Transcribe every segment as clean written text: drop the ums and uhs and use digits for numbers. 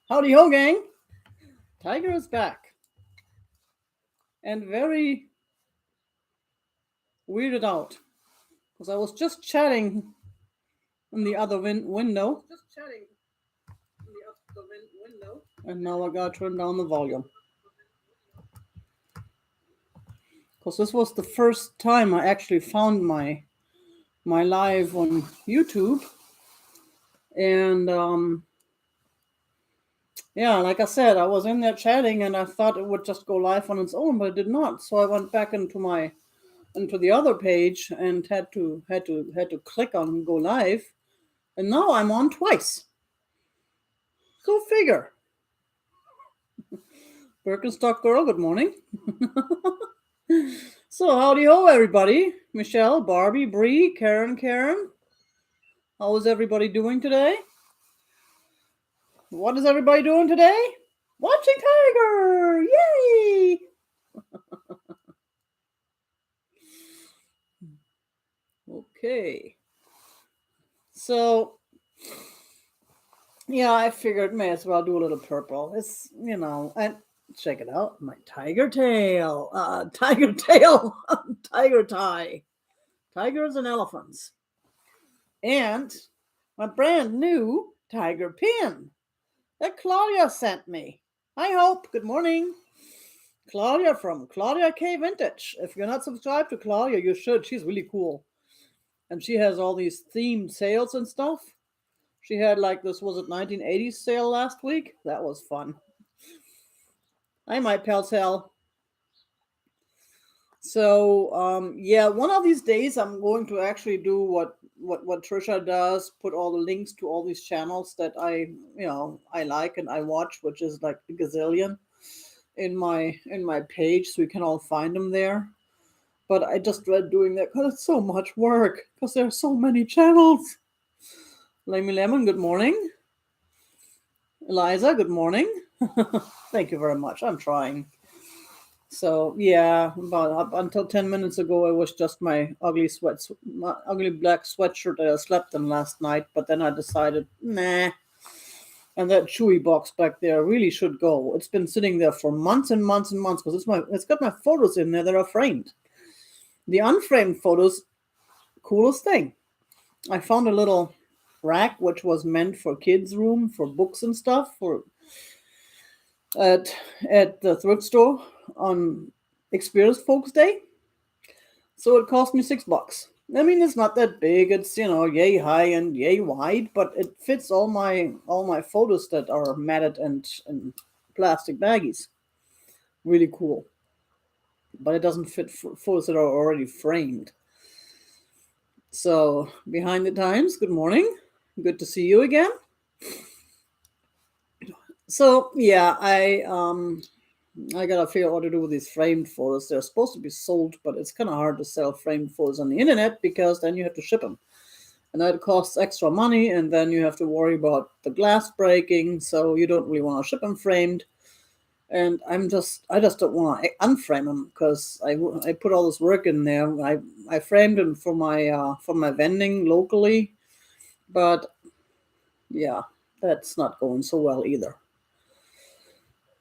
Howdy ho, gang. Tiger is back and very weirded out because I was just chatting in the other window. And now I gotta turn down the volume because this was the first time I actually found my live on YouTube. And yeah, like I said, I was in there chatting and I thought it would just go live on its own, but it did not. So I went back into the other page and had to click on go live, and now I'm on twice. Go figure. Birkenstock girl, good morning. So howdy ho, everybody. Michelle, Barbie, Bree, Karen. How is everybody doing today? What is everybody doing today? Watching Tiger! Yay! Okay. So, yeah, I figured may as well do a little purple. It's, and check it out. My tiger tail. Tiger tail. Tiger tie. Tigers and elephants. And my brand new tiger pin that Claudia sent me. Hi, Hope. Good morning. Claudia from Claudia K Vintage. If you're not subscribed to Claudia, you should. She's really cool. And she has all these themed sales and stuff. She had like this, was it 1980s sale last week? That was fun. Hi, my pal. So yeah, one of these days I'm going to actually do what Trisha does, put all the links to all these channels that I like and I watch, which is like a gazillion in my page, so we can all find them there. But I just dread doing that because it's so much work, because there are so many channels. Lemmy Lemon, good morning. Eliza, good morning. Thank you very much. I'm trying. So yeah, about up until 10 minutes ago, it was just my ugly black sweatshirt that I slept in last night. But then I decided, nah. And that Chewy box back there really should go. It's been sitting there for months and months and months because it's got my photos in there that are framed. The unframed photos, coolest thing. I found a little rack which was meant for kids' room, for books and stuff, at the thrift store on Experienced Folks Day. So it cost me $6. I mean, it's not that big. It's yay high and yay wide, but it fits all my photos that are matted and plastic baggies. Really cool. But it doesn't fit photos that are already framed. So behind the times, good morning. Good to see you again. So yeah, I gotta figure out what to do with these framed photos. They're supposed to be sold, but it's kind of hard to sell framed photos on the internet because then you have to ship them, and that costs extra money, and then you have to worry about the glass breaking. So you don't really want to ship them framed. And I just don't want to unframe them because I put all this work in there. I framed them for my vending locally, but yeah, that's not going so well either.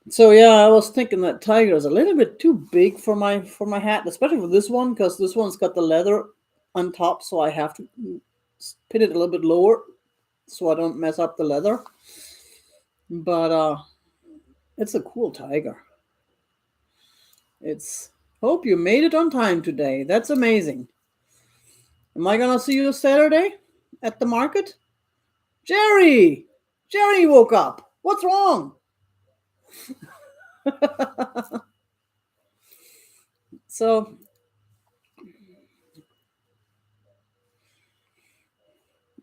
So yeah, I was thinking that tiger is a little bit too big for my hat, especially for this one, because this one's got the leather on top, so I have to pin it a little bit lower so I don't mess up the leather. But it's a cool tiger. Hope you made it on time today. That's amazing. Am I gonna see you Saturday at the market? Jerry woke up. What's wrong? So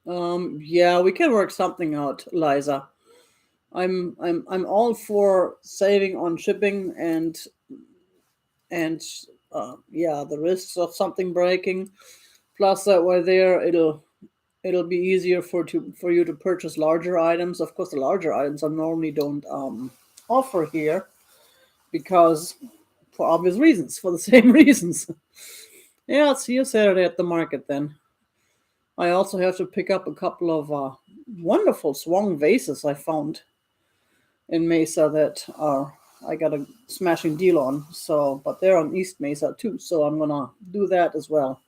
yeah, we can work something out, Liza. I'm all for saving on shipping and yeah, the risks of something breaking. Plus that way there it'll be easier for you to purchase larger items. Of course, the larger items I normally don't offer here because for obvious reasons, for the same reasons. Yeah, I'll see you Saturday at the market then. I also have to pick up a couple of wonderful swung vases I found in Mesa that are I got a smashing deal on. So, but they're on East Mesa too, so I'm gonna do that as well.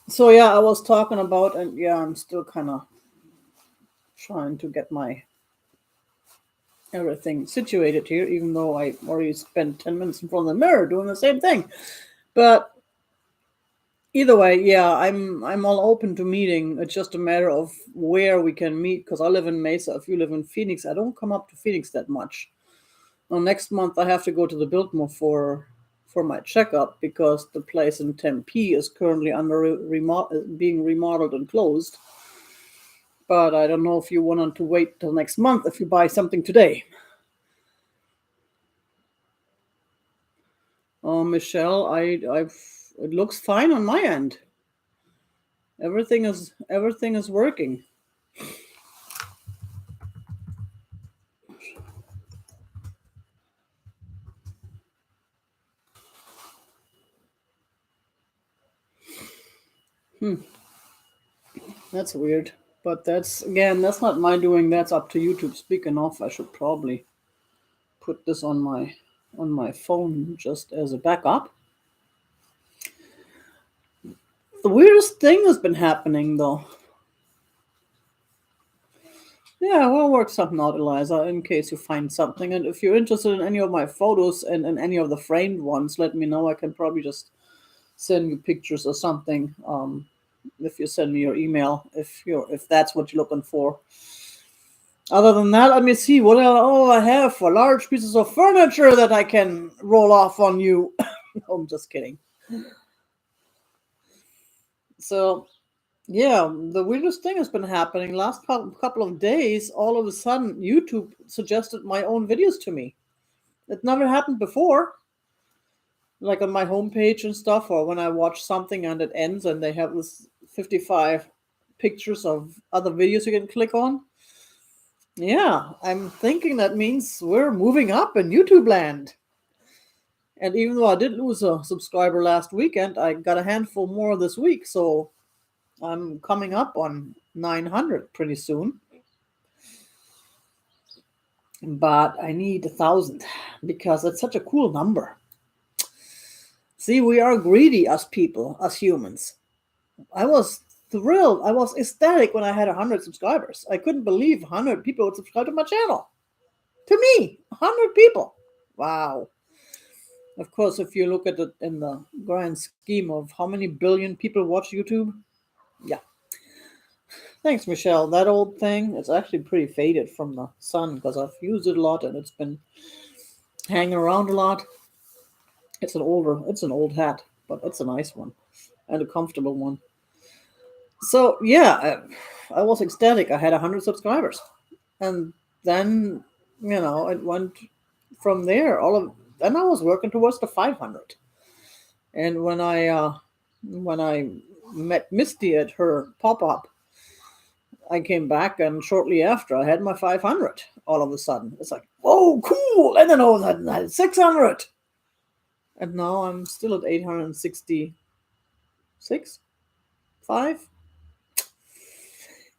So yeah, I was talking about, and yeah, I'm still kind of trying to get my everything situated here, even though I already spent 10 minutes in front of the mirror doing the same thing. But either way, yeah, I'm all open to meeting. It's just a matter of where we can meet because I live in Mesa. If you live in Phoenix, I don't come up to Phoenix that much. Well, next month I have to go to the Biltmore for my checkup because the place in Tempe is currently being remodeled and closed. But I don't know if you want to wait till next month if you buy something today. Oh, Michelle, it looks fine on my end. Everything is working. That's weird. But that's not my doing. That's up to YouTube. Speaking of, I should probably put this on my phone just as a backup. The weirdest thing has been happening though. Yeah, we'll work something out, Eliza, in case you find something. And if you're interested in any of my photos and any of the framed ones, let me know. I can probably just send you pictures or something. If you send me your email, if that's what you're looking for. Other than that, let me see what all I have for large pieces of furniture that I can roll off on you. No, I'm just kidding. So yeah, the weirdest thing has been happening last couple of days. All of a sudden, YouTube suggested my own videos to me. It never happened before, like on my homepage and stuff, or when I watch something and it ends and they have this 55 pictures of other videos you can click on. Yeah, I'm thinking that means we're moving up in YouTube land. And even though I did lose a subscriber last weekend, I got a handful more this week, so I'm coming up on 900 pretty soon. But I need 1,000 because it's such a cool number. See, we are greedy, us people, us humans. I was thrilled. I was ecstatic when I had 100 subscribers. I couldn't believe 100 people would subscribe to my channel. To me, 100 people. Wow. Of course, if you look at it in the grand scheme of how many billion people watch YouTube, yeah. Thanks, Michelle. That old thing, it's actually pretty faded from the sun because I've used it a lot and it's been hanging around a lot. It's an old hat, but it's a nice one and a comfortable one. So yeah, I was ecstatic. I had 100 subscribers, and then it went from there. Then I was working towards the 500. And when I met Misty at her pop up, I came back, and shortly after, I had my 500. All of a sudden, it's like, whoa, cool! And then all of a sudden, I had 600, and now I'm still at 866, 5.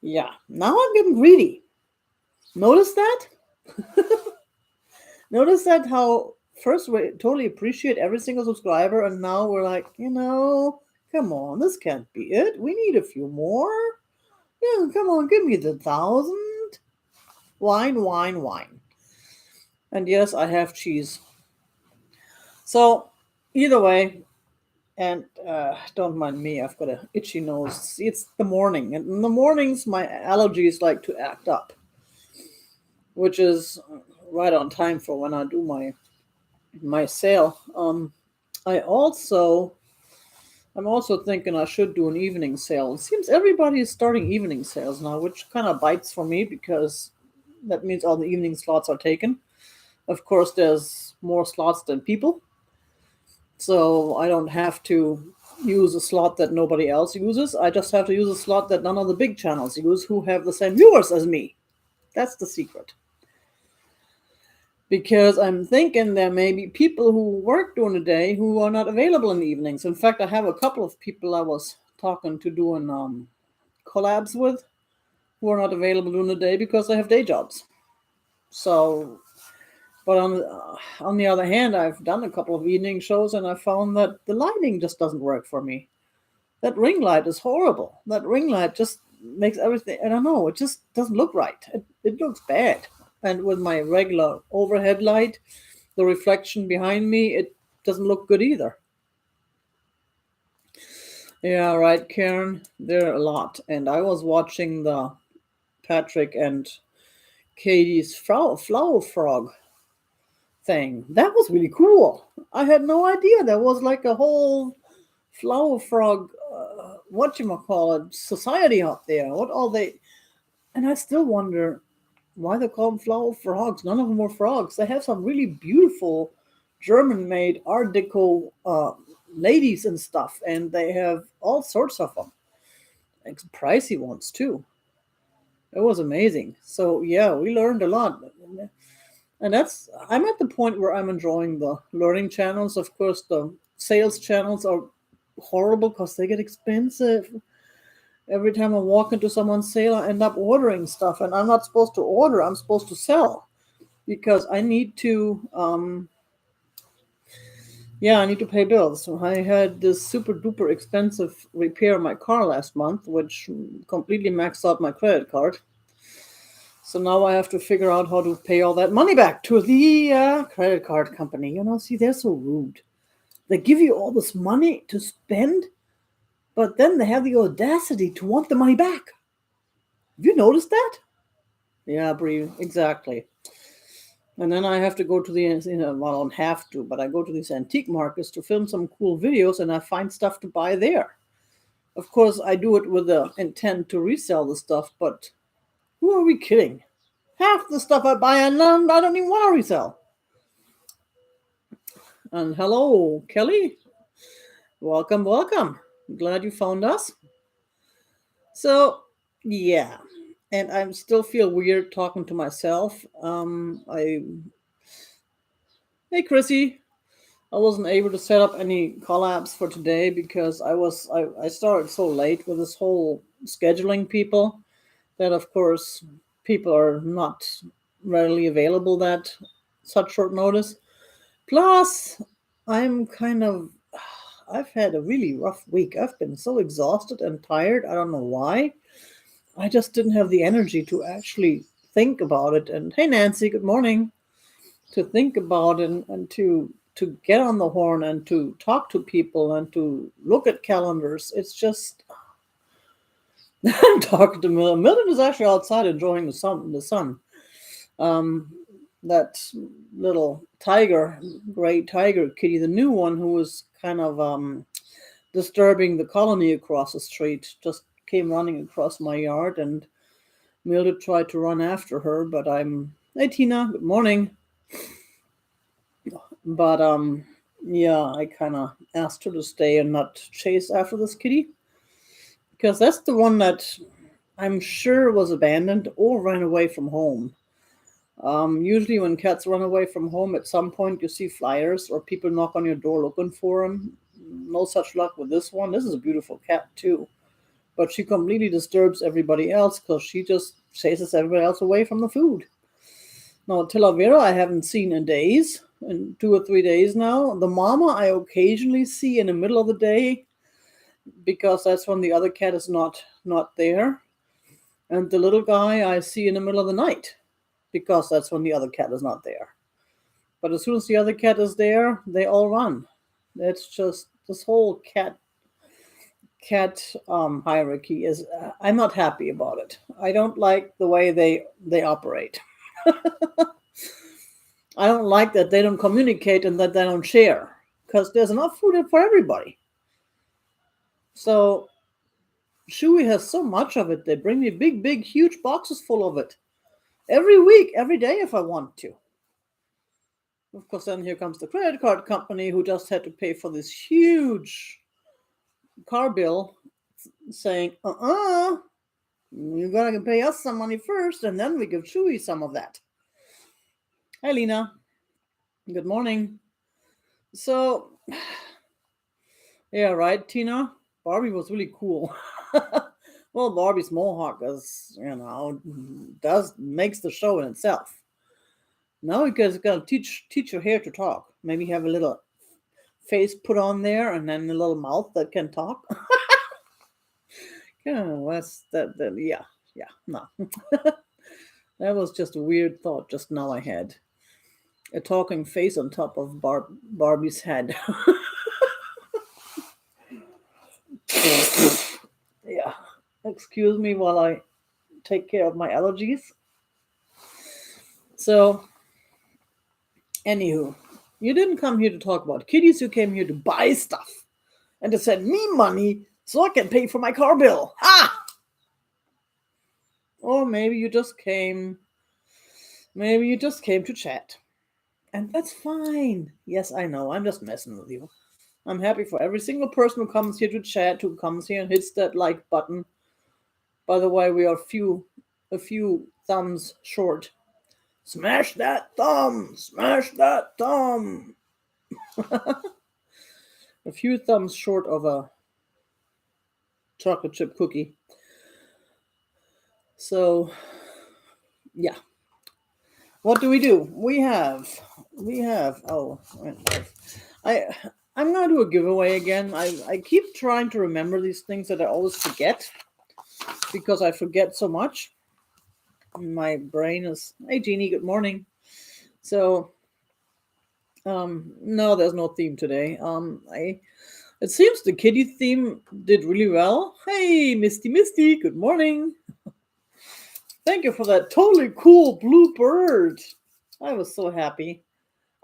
Yeah, now I'm getting greedy. Notice that? Notice that how first we totally appreciate every single subscriber, and now we're like, come on, this can't be it. We need a few more. Yeah, come on, give me the 1,000. Wine, wine, wine. And yes, I have cheese. So either way, and don't mind me, I've got a itchy nose. It's the morning, and in the mornings my allergies like to act up, which is right on time for when I do my sale. I also I'm also thinking I should do an evening sale. It seems everybody is starting evening sales now, which kind of bites for me because that means all the evening slots are taken. Of course, there's more slots than people, so I don't have to use a slot that nobody else uses. I just have to use a slot that none of the big channels use who have the same viewers as me. That's the secret. Because I'm thinking there may be people who work during the day who are not available in the evenings. In fact, I have a couple of people I was talking to doing collabs with who are not available during the day because they have day jobs. So, but on the other hand, I've done a couple of evening shows and I found that the lighting just doesn't work for me. That ring light is horrible. That ring light just makes everything, I don't know, it just doesn't look right. It looks bad. And with my regular overhead light, the reflection behind me, it doesn't look good either. Yeah, right, Karen. There are a lot. And I was watching the Patrick and Katie's flower frog thing. That was really cool. I had no idea there was like a whole flower frog, whatchamacallit, society out there. What all they. And I still wonder why they call them flower frogs. None of them were frogs. They have some really beautiful German made Art Deco ladies and stuff, and they have all sorts of them. Like pricey ones too. It was amazing. So yeah, we learned a lot. And I'm at the point where I'm enjoying the learning channels. Of course, the sales channels are horrible because they get expensive. Every time I walk into someone's sale, I end up ordering stuff, and I'm not supposed to order. I'm supposed to sell because I need to. Yeah, I need to pay bills. So I had this super duper expensive repair on my car last month, which completely maxed out my credit card. So now I have to figure out how to pay all that money back to the credit card company. See, they're so rude. They give you all this money to spend, but then they have the audacity to want the money back. Have you noticed that? Yeah, Brie, exactly. And then I have to go to well, I don't have to, but I go to these antique markets to film some cool videos and I find stuff to buy there. Of course, I do it with the intent to resell the stuff, but who are we kidding? Half the stuff I buy, I don't even want to resell. And hello, Kelly. Welcome, welcome. Glad you found us. So, yeah. And I still feel weird talking to myself. Hey, Chrissy. I wasn't able to set up any collabs for today because I started so late with this whole scheduling people that of course people are not readily available that such short notice. Plus, I'm kind of I've had a really rough week. I've been so exhausted and tired. I don't know why. I just didn't have the energy to actually think about it. And hey, Nancy, good morning. To think about it and to get on the horn and to talk to people and to look at calendars. It's just I'm talking to Milton. Milton is actually outside enjoying the sun. That little tiger, gray tiger kitty, the new one who was kind of disturbing the colony across the street, just came running across my yard, and Mildred tried to run after her, but hey Tina, good morning. But yeah, I kind of asked her to stay and not chase after this kitty because that's the one that I'm sure was abandoned or ran away from home. Usually, when cats run away from home, at some point you see flyers or people knock on your door looking for them. No such luck with this one. This is a beautiful cat too, but she completely disturbs everybody else because she just chases everybody else away from the food. Now, Tilavera I haven't seen in days, in 2 or 3 days now. The mama I occasionally see in the middle of the day because that's when the other cat is not there. And the little guy I see in the middle of the night because that's when the other cat is not there. But as soon as the other cat is there, they all run. That's just this whole cat hierarchy is. I'm not happy about it. I don't like the way they operate. I don't like that they don't communicate and that they don't share because there's enough food for everybody. So Shui has so much of it. They bring me big, huge boxes full of it every week, every day if I want to. Of course, then here comes the credit card company who just had to pay for this huge car bill saying, you gotta pay us some money first and then we give Shui some of that. Hi, Lena. Good morning. So, yeah, right, Tina? Barbie was really cool. Well, Barbie's mohawk makes the show in itself. Now you guys gotta teach your hair to talk. Maybe have a little face put on there and then a little mouth that can talk. Yeah, that's that yeah, yeah, no. That was just a weird thought just now I had. A talking face on top of Barbie's head. Yeah. Excuse me while I take care of my allergies. So, anywho, you didn't come here to talk about kitties, you came here to buy stuff and to send me money so I can pay for my car bill. Ah! Or maybe you just came to chat. And that's fine. Yes, I know. I'm just messing with you. I'm happy for every single person who comes here to chat, who comes here and hits that like button. By the way, we are a few thumbs short. Smash that thumb! Smash that thumb! A few thumbs short of a chocolate chip cookie. So, yeah. What do? We have. Oh, I I'm gonna do a giveaway again. I keep trying to remember these things that I always forget because I forget so much. My brain is. Hey, Jeannie. Good morning. So, no, there's no theme today. It seems the kitty theme did really well. Hey, Misty. Good morning. Thank you for that totally cool blue bird. I was so happy.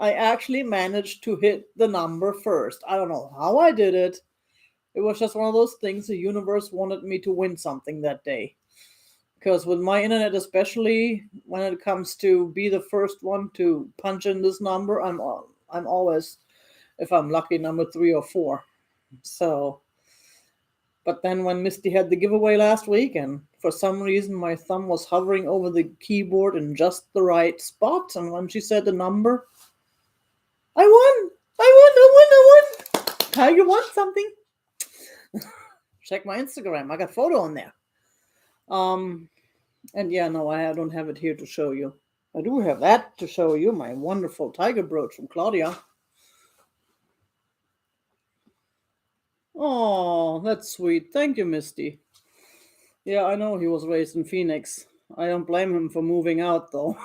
I actually managed to hit the number first. I don't know how I did it. It was just one of those things the universe wanted me to win something that day. Because with my internet, especially when it comes to be the first one to punch in this number, I'm always, if I'm lucky, number 3 or 4. So, but then when Misty had the giveaway last week, and for some reason my thumb was hovering over the keyboard in just the right spot, and when she said the number, I won! I won! Tiger won something. Check my Instagram. I got a photo on there. And yeah, no, I don't have it here to show you. I do have that to show you, my wonderful tiger brooch from Claudia. Oh, that's sweet. Thank you, Misty. Yeah, I know he was raised in Phoenix. I don't blame him for moving out, though.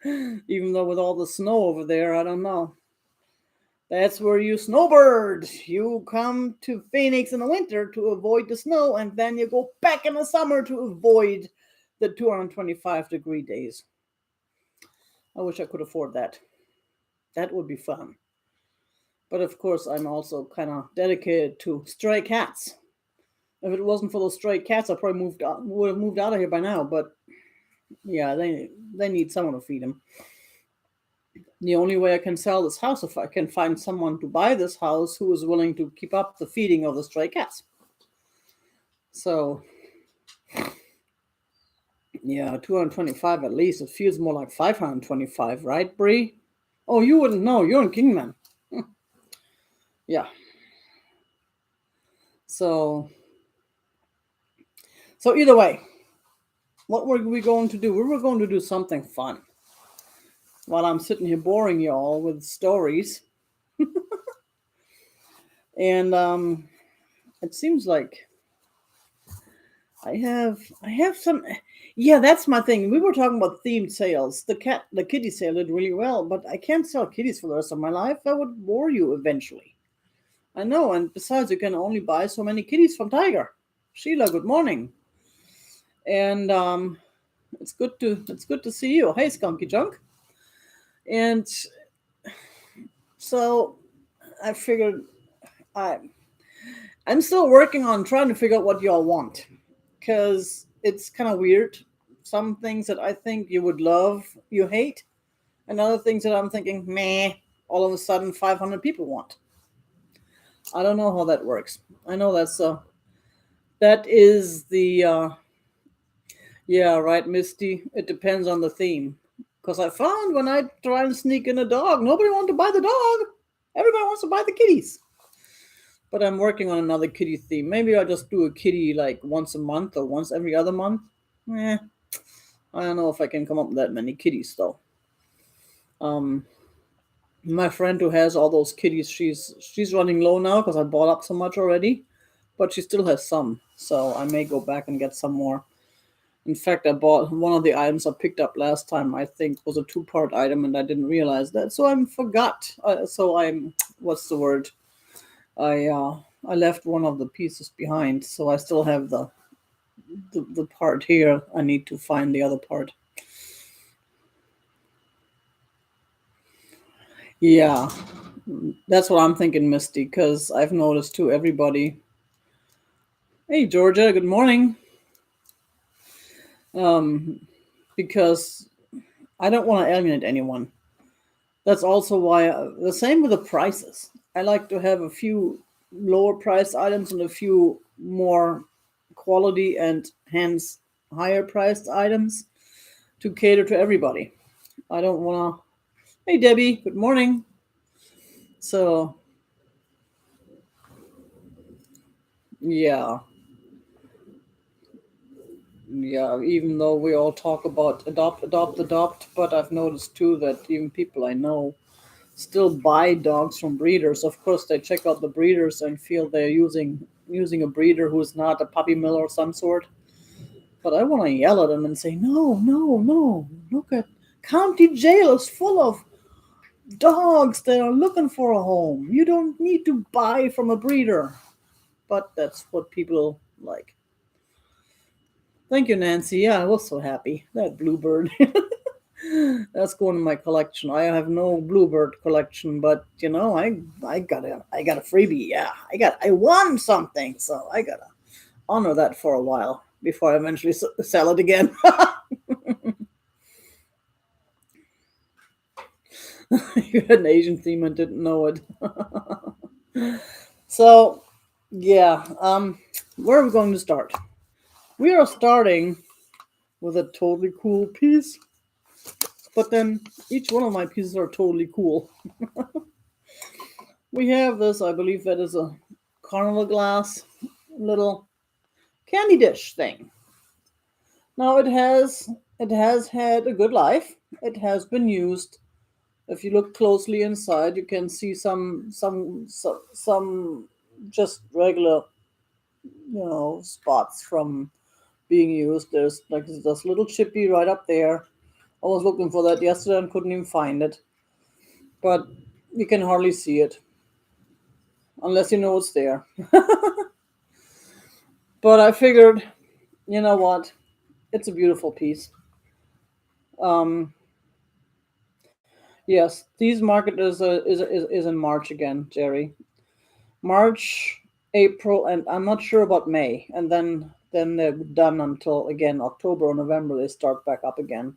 Even though with all the snow over there, I don't know. That's where you snowbird. You come to Phoenix in the winter to avoid the snow, and then you go back in the summer to avoid the 225-degree days. I wish I could afford that. That would be fun. But of course, I'm also kind of dedicated to stray cats. If it wasn't for those stray cats, I probably would have moved out of here by now. But yeah, they need someone to feed them. The only way I can sell this house if I can find someone to buy this house who is willing to keep up the feeding of the stray cats. So yeah, 225 at least. It feels more like 525, right, Bree? Oh, you wouldn't know. You're in Kingman. Yeah. So either way, what were we going to do? We were going to do something fun. While I'm sitting here boring y'all with stories. And it seems like I have some. Yeah, that's my thing. We were talking about themed sales. The kitty sale did really well, but I can't sell kitties for the rest of my life. That would bore you eventually. I know, and besides, you can only buy so many kitties from Tiger. Sheila, good morning. And it's good to see you. Hey, Skunky Junk. And so I figured I'm still working on trying to figure out what y'all want, because it's kind of weird. Some things that I think you would love, you hate, and other things that I'm thinking, meh, all of a sudden 500 people want. I don't know how that works. I know that is the yeah, right, Misty. It depends on the theme. Because I found when I try and sneak in a dog, nobody wants to buy the dog. Everybody wants to buy the kitties. But I'm working on another kitty theme. Maybe I'll just do a kitty like once a month or once every other month. I don't know if I can come up with that many kitties though. Um, my friend who has all those kitties, she's running low now because I bought up so much already, but she still has some, so I may go back and get some more. In fact, I bought one of the items I picked up last time. I think was a two-part item, and I didn't realize that, so I forgot. So I'm what's the word? I uh, I left one of the pieces behind, so I still have the part here. I need to find the other part. Yeah, that's what I'm thinking, Misty, because I've noticed too. Everybody. Hey, Georgia. Good morning. Um, because I don't want to alienate anyone. That's also why the same with the prices. I like to have a few lower priced items and a few more quality and hence higher priced items to cater to everybody. I don't want to. Hey, Debbie. Good morning. So yeah, yeah. Even though we all talk about adopt, adopt, adopt, but I've noticed too that even people I know still buy dogs from breeders. Of course, they check out the breeders and feel they're using a breeder who's not a puppy mill or some sort. But I want to yell at them and say, no, no, no. Look at county jail is full of dogs that are looking for a home. You don't need to buy from a breeder. But that's what people like. Thank you, Nancy. Yeah, I was so happy. That bluebird. That's going in my collection. I have no bluebird collection, but I got a freebie. Yeah, I won something, so I gotta honor that for a while before I eventually sell it again. You had an Asian theme and didn't know it. So, yeah, where are we going to start? We are starting with a totally cool piece, but then each one of my pieces are totally cool. We have this, I believe that is a carnival glass little candy dish thing. Now it has had a good life. It has been used. If you look closely inside, you can see some just regular spots from being used. There's like this little chippy right up there. I was looking for that yesterday and couldn't even find it, but you can hardly see it unless you know it's there. But I figured, you know what? It's a beautiful piece. Um, yes, these market is in March again, Jerry. March, April, and I'm not sure about May, and then they're done until again October or November. They start back up again.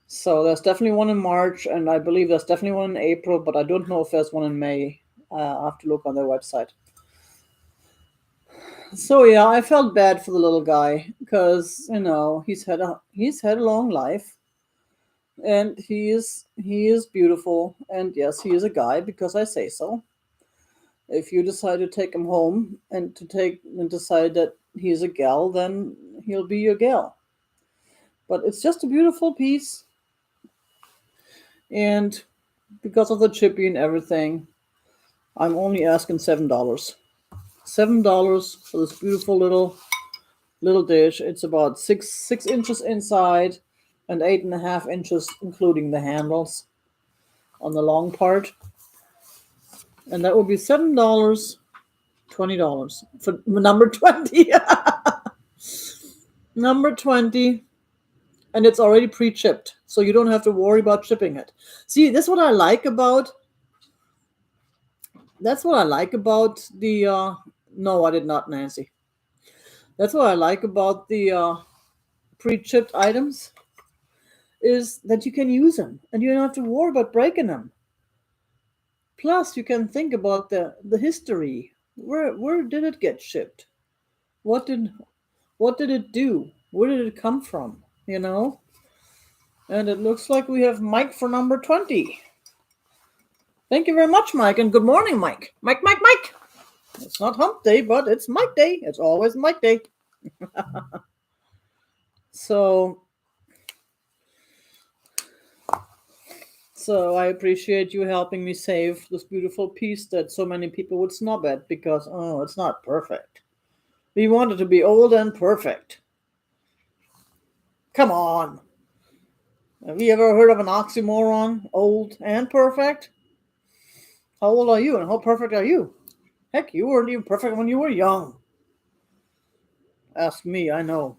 So there's definitely one in March, and I believe there's definitely one in April, but I don't know if there's one in May. I have to look on their website. So yeah, I felt bad for the little guy because he's had a long life, and he is beautiful, and yes, he is a guy because I say so. If you decide to take him home and decide that he's a gal, then he'll be your gal. But it's just a beautiful piece, and because of the chippy and everything, I'm only asking $7. $7 for this beautiful little dish. It's about six inches inside and 8.5 inches, including the handles on the long part. And that would be $7, $20 for number 20. Number 20. And it's already pre-chipped, so you don't have to worry about chipping it. See, that's what I like about the no, I did not, Nancy. That's what I like about the pre-chipped items is that you can use them and you don't have to worry about breaking them. Plus, you can think about the history. Where did it get shipped? What did what did it do? Where did it come from? You know? And it looks like we have Mike for number 20. Thank you very much, Mike, and good morning, Mike. Mike, Mike, Mike. It's not hump day, but it's Mike day. It's always Mike day. So So I appreciate you helping me save this beautiful piece that so many people would snub at because, oh, it's not perfect. We want it to be old and perfect. Come on. Have you ever heard of an oxymoron? Old and perfect? How old are you and how perfect are you? Heck, you weren't even perfect when you were young. Ask me, I know.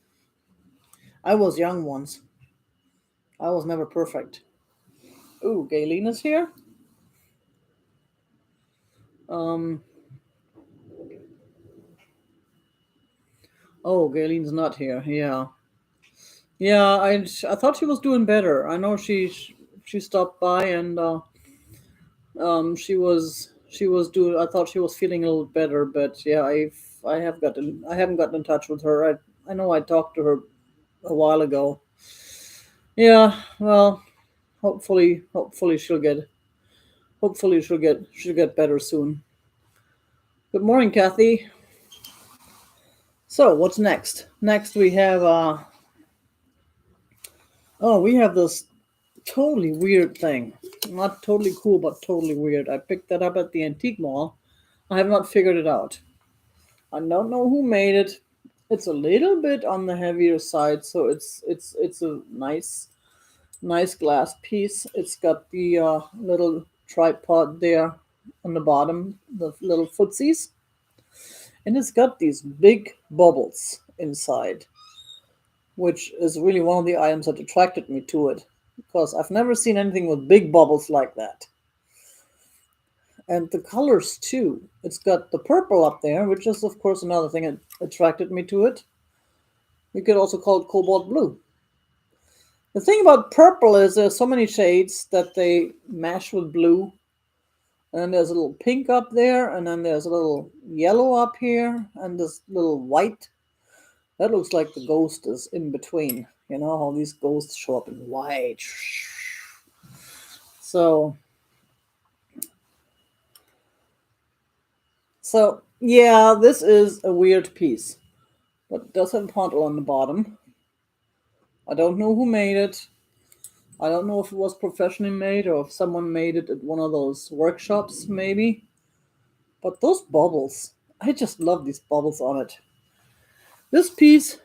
I was young once. I was never perfect. Ooh, Galen is here. Um. Oh, Galen's not here. Yeah. Yeah. I thought she was doing better. I know she stopped by and she was doing. I thought she was feeling a little better, but yeah, I haven't gotten in touch with her. I know I talked to her a while ago. Yeah. Well, hopefully she'll get better soon. Good morning, Kathy. So what's next? Next we have we have this totally weird thing. Not totally cool, but totally weird. I picked that up at the antique mall. I have not figured it out. I don't know who made it. It's a little bit on the heavier side, so it's a nice glass piece. It's got the little tripod there on the bottom, the little footsies, and it's got these big bubbles inside, which is really one of the items that attracted me to it because I've never seen anything with big bubbles like that. And the colors too. It's got the purple up there, which is of course another thing that attracted me to it. You could also call it cobalt blue. The thing about purple is there's so many shades that they mash with blue. And there's a little pink up there, and then there's a little yellow up here, and this little white. That looks like the ghost is in between. You know how these ghosts show up in white. So yeah, this is a weird piece, but it does have a pottle on the bottom. I don't know who made it. I don't know if it was professionally made or if someone made it at one of those workshops, maybe. But those bubbles, I just love these bubbles on it. This piece,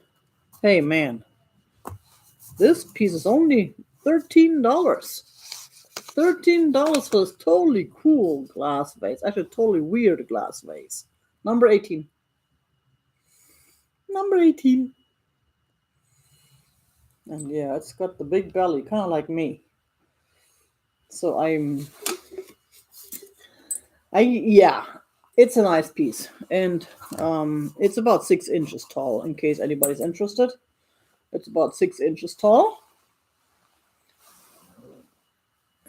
hey man, this piece is only $13. $13 for this totally cool glass vase. Actually, totally weird glass vase. Number 18. Number 18. And yeah, it's got the big belly, kind of like me. So yeah, it's a nice piece. And it's about 6 inches tall, in case anybody's interested. It's about 6 inches tall.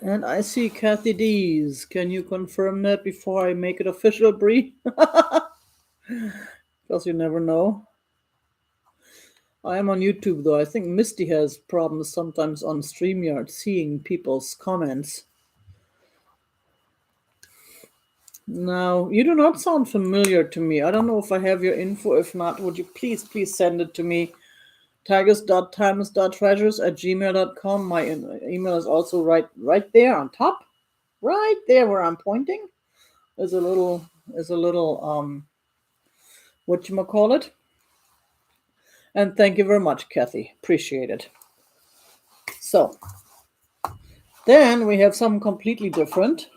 And I see Kathy D's. Can you confirm that before I make it official, Bree? Because you never know. I am on YouTube, though. I think Misty has problems sometimes on StreamYard seeing people's comments. Now, you do not sound familiar to me. I don't know if I have your info. If not, would you please send it to me? tigers.timeless.treasures@gmail.com. My email is also right there on top. Right there where I'm pointing. Is a little whatchamacallit. And thank you very much, Kathy. Appreciate it. So, then we have something completely different.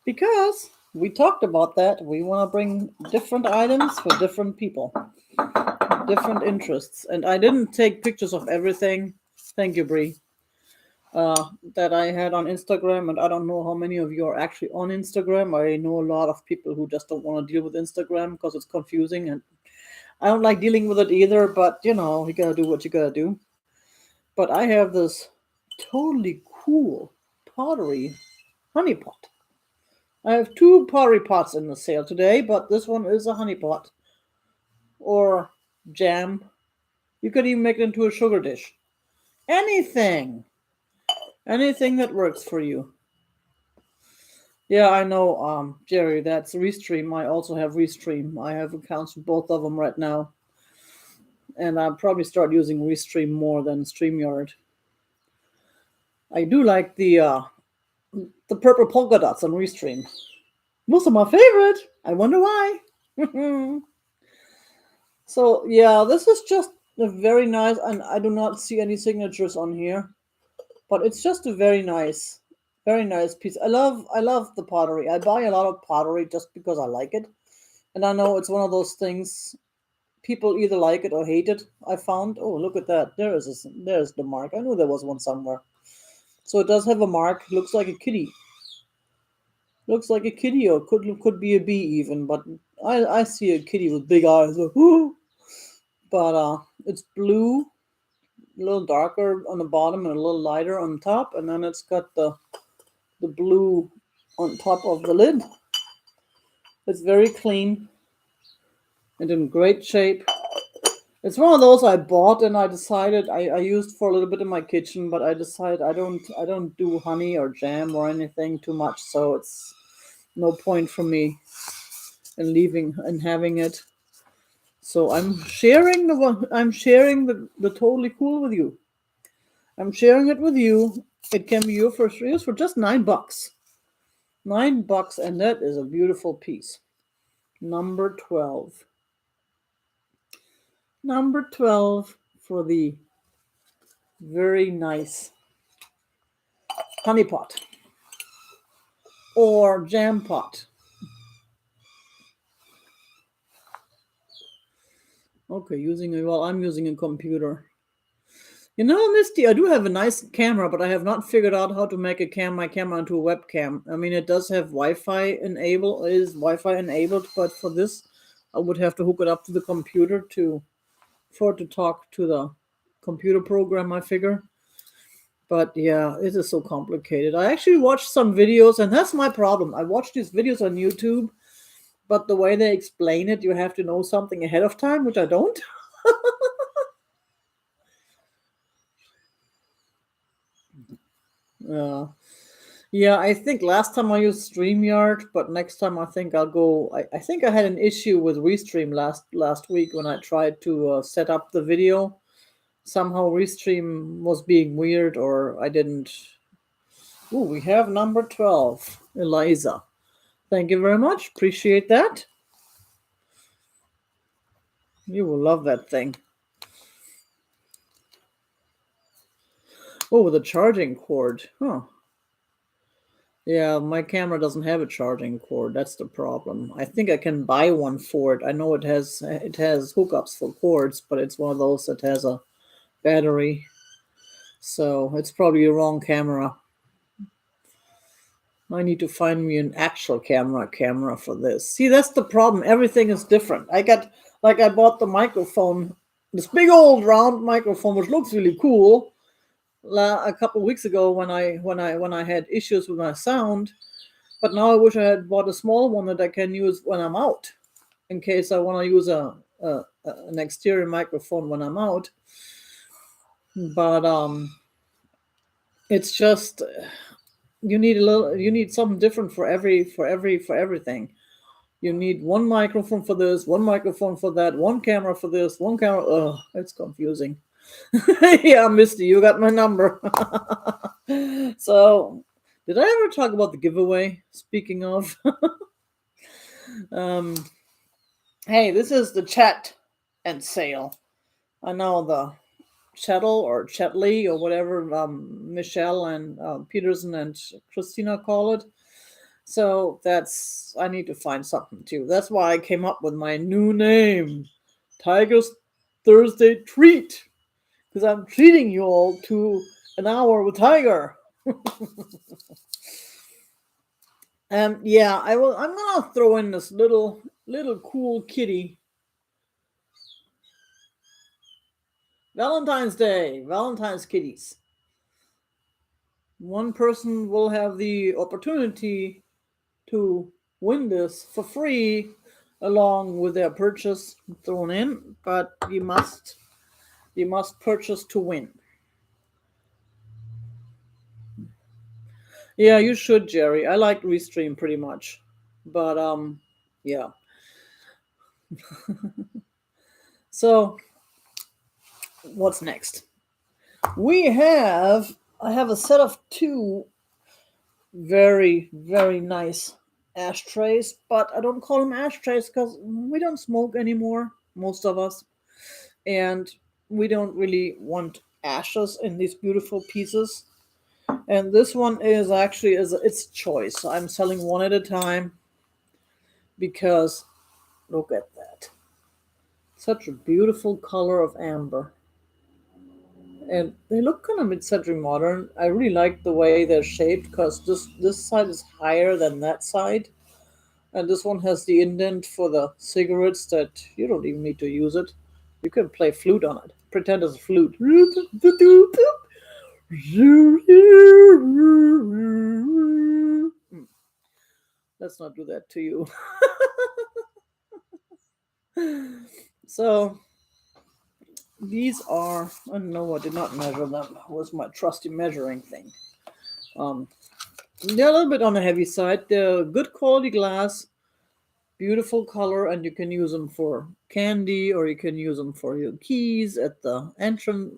Because we talked about that. We want to bring different items for different people. Different interests. And I didn't take pictures of everything. Thank you, Bree. That I had on Instagram, and I don't know how many of you are actually on Instagram. I know a lot of people who just don't want to deal with Instagram because it's confusing, and I don't like dealing with it either, but you know, you gotta do what you gotta do. But I have this totally cool pottery honeypot. I have 2 pottery pots in the sale today, but this one is a honeypot or jam. You could even make it into a sugar dish. Anything that works for you. Yeah, I know, Jerry, that's Restream. I also have Restream. I have accounts for both of them right now. And I'll probably start using Restream more than StreamYard. I do like the purple polka dots on Restream. Those are my favorite. I wonder why. So yeah, this is just a very nice, and I do not see any signatures on here, but it's just a very nice piece. I love the pottery. I buy a lot of pottery just because I like it, and I know it's one of those things people either like it or hate it. I found. Oh, look at that! There's the mark. I knew there was one somewhere. So it does have a mark. Looks like a kitty. Looks like a kitty, or could be a bee even. But I see a kitty with big eyes. Woo! But it's blue, a little darker on the bottom and a little lighter on top, and then it's got the blue on top of the lid. It's very clean and in great shape. It's one of those I bought and I decided I used for a little bit in my kitchen, but I decided I don't do honey or jam or anything too much, so it's no point for me in leaving and having it. So I'm sharing the totally cool with you. I'm sharing it with you. It can be your first use for just $9. $9, and that is a beautiful piece. Number 12. Number 12 for the very nice honey pot or jam pot. Okay, I'm using a computer. You know, Misty, I do have a nice camera, but I have not figured out how to make my camera into a webcam. I mean, it does have Wi-Fi enabled, but for this, I would have to hook it up to the computer for it to talk to the computer program, I figure. But yeah, it is so complicated. I actually watched some videos, and that's my problem. I watch these videos on YouTube, but the way they explain it, you have to know something ahead of time, which I don't. Yeah. Yeah, I think last time I used StreamYard, but next time I think I'll go. I think I had an issue with Restream last week when I tried to set up the video. Somehow Restream was being weird, or I didn't. Ooh, we have number 12, Eliza. Thank you very much. Appreciate that. You will love that thing. Oh, with a charging cord. Huh. Yeah, my camera doesn't have a charging cord. That's the problem. I think I can buy one for it. I know it has hookups for cords, but it's one of those that has a battery. So it's probably a wrong camera. I need to find me an actual camera for this. See, that's the problem. Everything is different. I bought the microphone, this big old round microphone, which looks really cool. A couple of weeks ago when I had issues with my sound, but now I wish I had bought a small one that I can use when I'm out, in case I want to use an exterior microphone when I'm out. But it's just you need something different for everything. You need one microphone for this, one microphone for that, one camera for this, one camera. Oh, it's confusing. Yeah, Misty, you got my number. So, did I ever talk about the giveaway? Speaking of, um, hey, this is the chat and sale. I know the Chettle or Chetley or whatever Michelle and Peterson and Christina call it. So I need to find something too. That's why I came up with my new name, Tiger's Thursday Treat, because I'm treating you all to an hour with Tiger. Yeah, I'm gonna throw in this little cool kitty. Valentine's Day, Valentine's kitties. One person will have the opportunity to win this for free along with their purchase thrown in, but you must purchase to win. Yeah, you should, Jerry. I like Restream pretty much. But yeah. So what's next? We have I have a set of two very, very nice ashtrays, but I don't call them ashtrays because we don't smoke anymore, most of us, and we don't really want ashes in these beautiful pieces. And this one is actually is its choice. I'm selling one at a time because look at that. Such a beautiful color of amber. And they look kind of mid-century modern. I really like the way they're shaped because this side is higher than that side, and this one has the indent for the cigarettes that you don't even need to use it. You can play flute on it. Pretend it's a flute. Let's not do that to you. So these are, I no, I did not measure them. It was my trusty measuring thing. Um, they're a little bit on the heavy side. They're good quality glass, beautiful color, and you can use them for candy or you can use them for your keys at the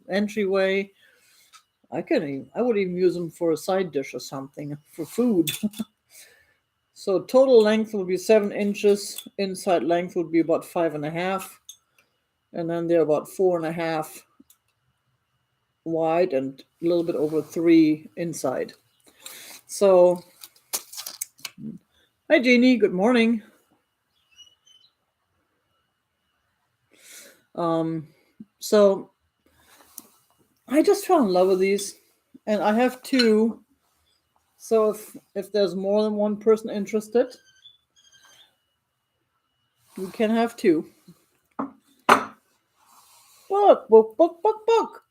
entryway. I would even use them for a side dish or something for food. So total length will be 7 inches. Inside length would be about 5.5, and then they're about 4.5 wide and a little bit over 3 inside. So, hi Jeannie, good morning. So I just fell in love with these, and I have two. So if there's more than one person interested, you can have two. Book, book, book, book, book.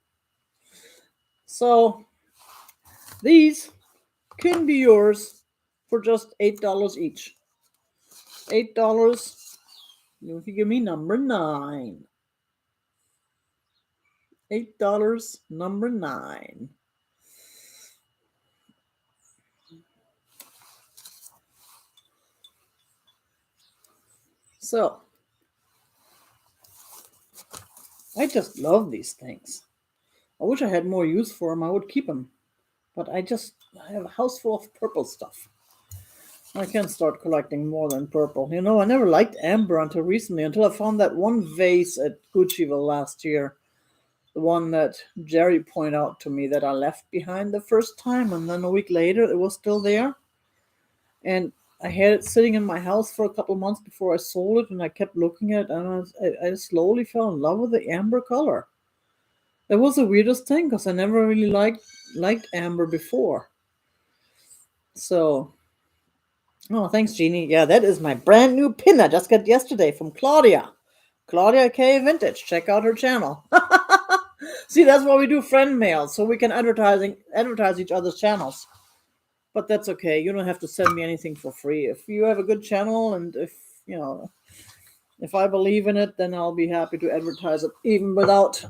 So these can be yours for just $8 each. $8. If you give me number 9. $8, number 9. So I just love these things. I wish I had more use for them. I would keep them, but I have a house full of purple stuff. I can't start collecting more than purple. You know, I never liked amber until recently, until I found that one vase at Gucci'ville last year. The one that Jerry pointed out to me that I left behind the first time, and then a week later it was still there. And I had it sitting in my house for a couple months before I sold it, and I kept looking at it, and I slowly fell in love with the amber color. That was the weirdest thing because I never really liked amber before. So, oh, thanks, Jeannie. Yeah, that is my brand new pin I just got yesterday from Claudia. Claudia K Vintage. Check out her channel. See, that's why we do friend mail, so we can advertise each other's channels. But that's okay. You don't have to send me anything for free. If you have a good channel, and if I believe in it, then I'll be happy to advertise it even without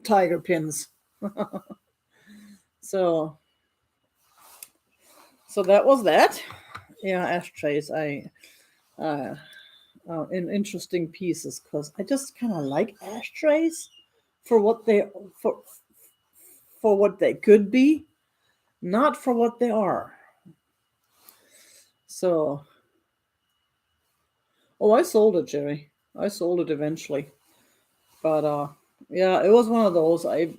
tiger pins. So that was that. Yeah, ashtrays. In interesting pieces because I just kind of like ashtrays for what they for what they could be, not for what they are. So, oh, I sold it, Jerry. I sold it eventually, but yeah, it was one of those and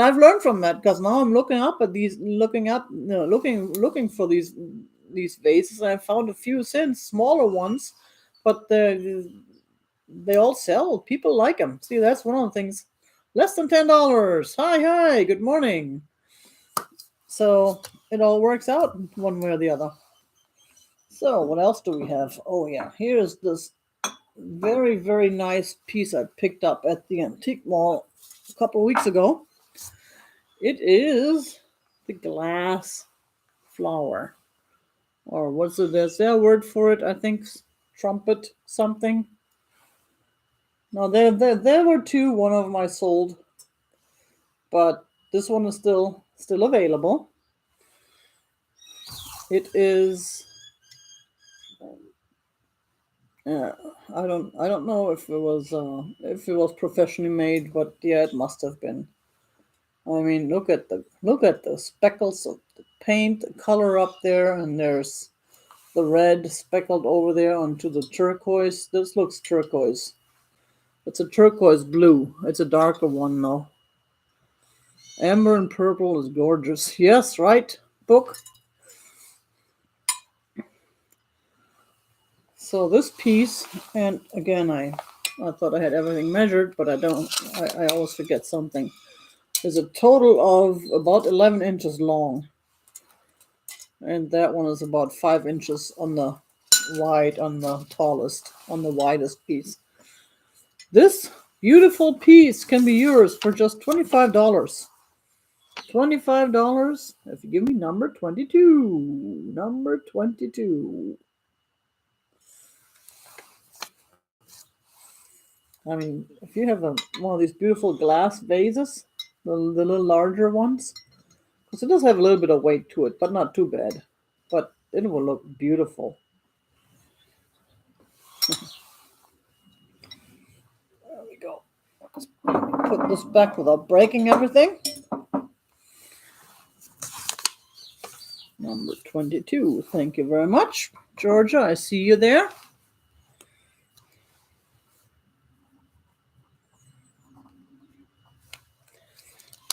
I've learned from that because now I'm looking up at these, looking for these vases. I found a few since smaller ones, but they all sell. People like them. See, that's one of the things. Less than $10. Hi, good morning. So it all works out one way or the other. So what else do we have? Oh yeah, here's this very, very nice piece I picked up at the antique mall a couple of weeks ago. It is the glass flower, or what's it? There's their word for it. I think trumpet something. No, there were two. One of them I sold, but this one is still available. It is. I don't know if it was professionally made, but yeah, it must have been. I mean, look at the speckles of the paint, the color up there, and there's the red speckled over there onto the turquoise. This looks turquoise. It's a turquoise blue. It's a darker one though. Amber and purple is gorgeous. Yes, right, book. So this piece, and again, I thought I had everything measured, but I don't. I always forget something. There's a total of about 11 inches long, and that one is about 5 inches on the wide, on the tallest, on the widest piece. This beautiful piece can be yours for just $25. $25 if you give me number 22. Number 22. I mean, if you have one of these beautiful glass vases, the little larger ones, because it does have a little bit of weight to it, but not too bad. But it will look beautiful. There we go. Let's put this back without breaking everything. Number 22. Thank you very much. Georgia, I see you there.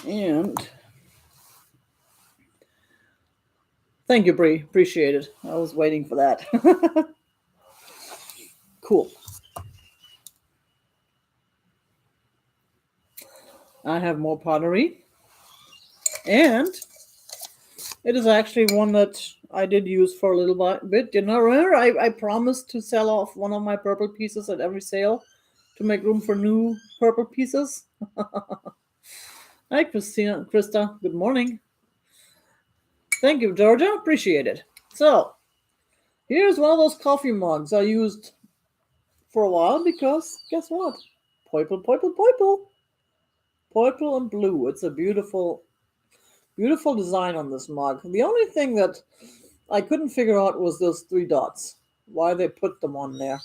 And thank you, Bree. Appreciate it. I was waiting for that. Cool. I have more pottery. And it is actually one that I did use for a little bit. Didn't I remember? I promised to sell off one of my purple pieces at every sale to make room for new purple pieces. Hi, Krista. Good morning. Thank you, Georgia. Appreciate it. So, here's one of those coffee mugs I used for a while because guess what? Purple, purple, purple. Purple and blue. It's a beautiful, beautiful design on this mug. The only thing that I couldn't figure out was those 3 dots. Why they put them on there.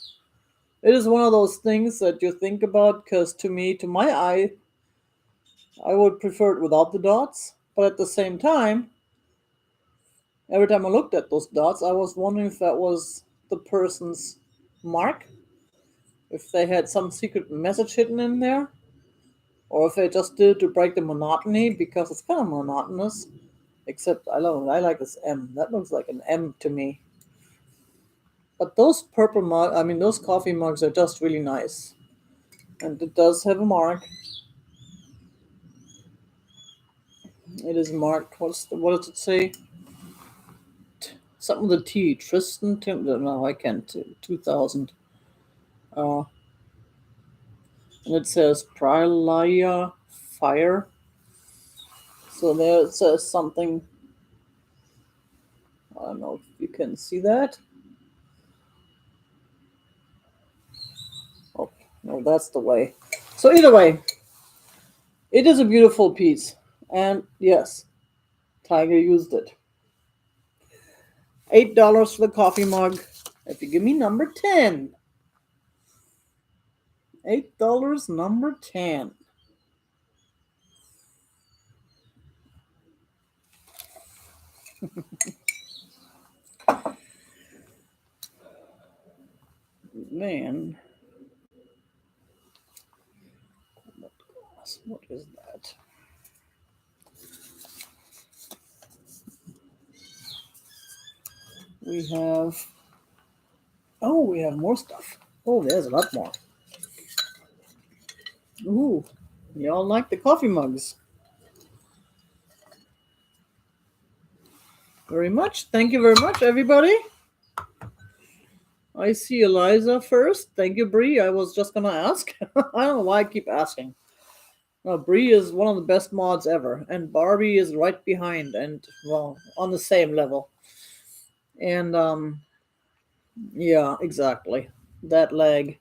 It is one of those things that you think about because to me, to my eye, I would prefer it without the dots. But at the same time, every time I looked at those dots, I was wondering if that was the person's mark, if they had some secret message hidden in there, or if they just did it to break the monotony because it's kind of monotonous. Except I like this M. That looks like an M to me. But those those coffee mugs are just really nice. And it does have a mark. It is marked. What does it say? Something with a T. Tristan. No, I can't. 2000. And it says Pralaya Fire. So there it says something. I don't know if you can see that. Oh, no, that's the way. So either way, it is a beautiful piece. And yes, Tiger used it. $8 for the coffee mug. If you give me number 10. $8, number 10. Man. What is that? We have. Oh, we have more stuff. Oh, there's a lot more. Ooh, y'all like the coffee mugs. Very much. Thank you very much, everybody. I see Eliza first. Thank you, Bree. I was just gonna ask. I don't know why I keep asking. Bree is one of the best mods ever, and Barbie is right behind, and well, on the same level. And yeah, exactly. That leg.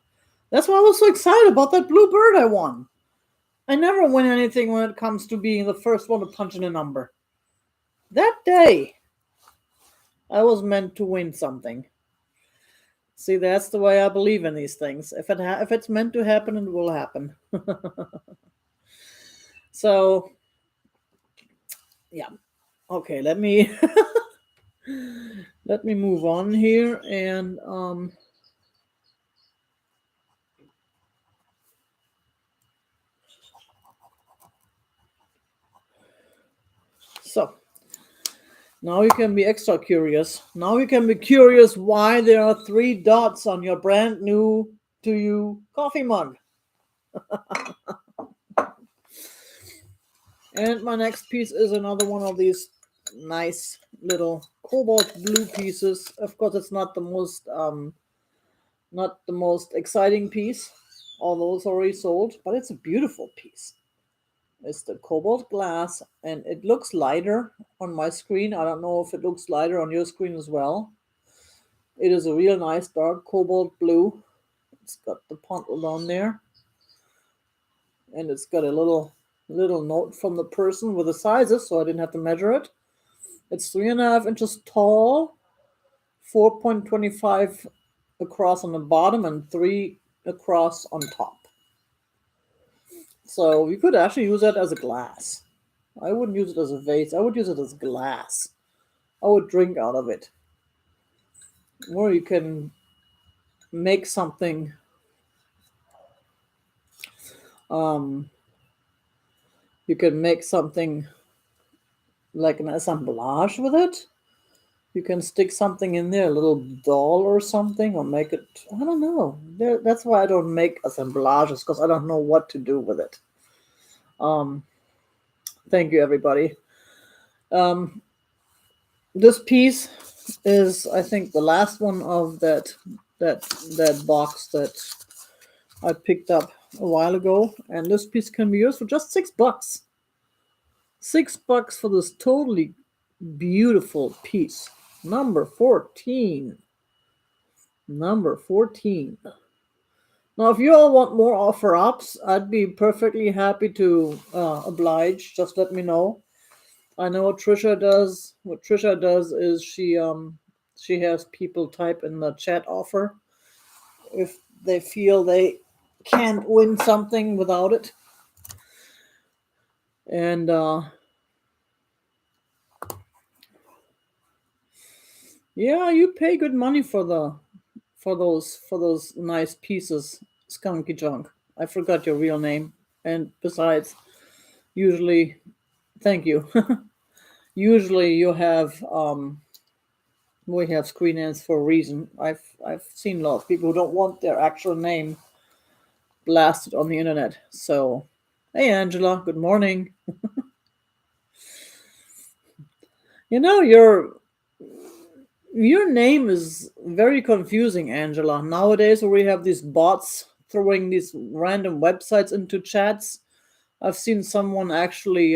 That's why I was so excited about that blue bird I won. I never win anything when it comes to being the first one to punch in a number. That day, I was meant to win something. See, that's the way I believe in these things. If it's meant to happen, it will happen. So, Yeah. Okay, let me let me move on here and so now you can be extra curious. Now you can be curious why there are three dots on your brand new to you coffee mug. And my next piece is another one of these nice little cobalt blue pieces. Of course, it's not the most exciting piece, although it's already sold, but it's a beautiful piece. It's the Cobalt Glass, and it looks lighter on my screen. I don't know if it looks lighter on your screen as well. It is a real nice dark cobalt blue. It's got the puntal on there, and it's got a little note from the person with the sizes, so I didn't have to measure it. It's 3.5 inches tall, 4.25 across on the bottom, and 3 across on top. So you could actually use that as a glass. I wouldn't use it as a vase. I would use it as glass. I would drink out of it. Or you can make something. Um, you can make something like an assemblage with it. You can stick something in there, a little doll or something, or make it. I don't know. That's why I don't make assemblages, because I don't know what to do with it. Thank you, everybody. This piece is, I think, the last one of that box that I picked up a while ago, and this piece can be yours for just $6. $6 for this totally beautiful piece. Number 14. Number 14. Now, if you all want more offer ups, I'd be perfectly happy to oblige. Just let me know. I know what Trisha does. What Trisha does is she has people type in the chat offer if they feel they can't win something without it. And yeah, you pay good money for those nice pieces, Skunky Junk. I forgot your real name. And besides, usually, thank you. Usually you have we have screen names for a reason. I've seen lots of people who don't want their actual name blasted on the internet. So, hey Angela, good morning. You know, your name is very confusing, Angela. Nowadays, where we have these bots throwing these random websites into chats, I've seen someone actually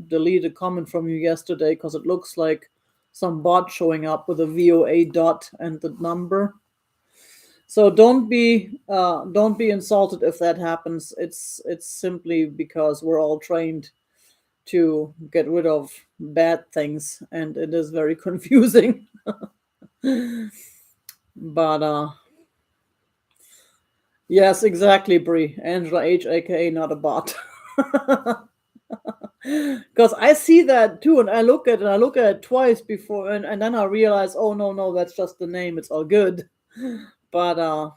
delete a comment from you yesterday because it looks like some bot showing up with a VOA dot and the number. So don't be insulted if that happens. It's simply because we're all trained to get rid of bad things, and it is very confusing. But yes, exactly, Brie. Angela H, aka not a bot. Because I see that too, and I look at it twice before, and then I realize, oh no, that's just the name. It's all good. But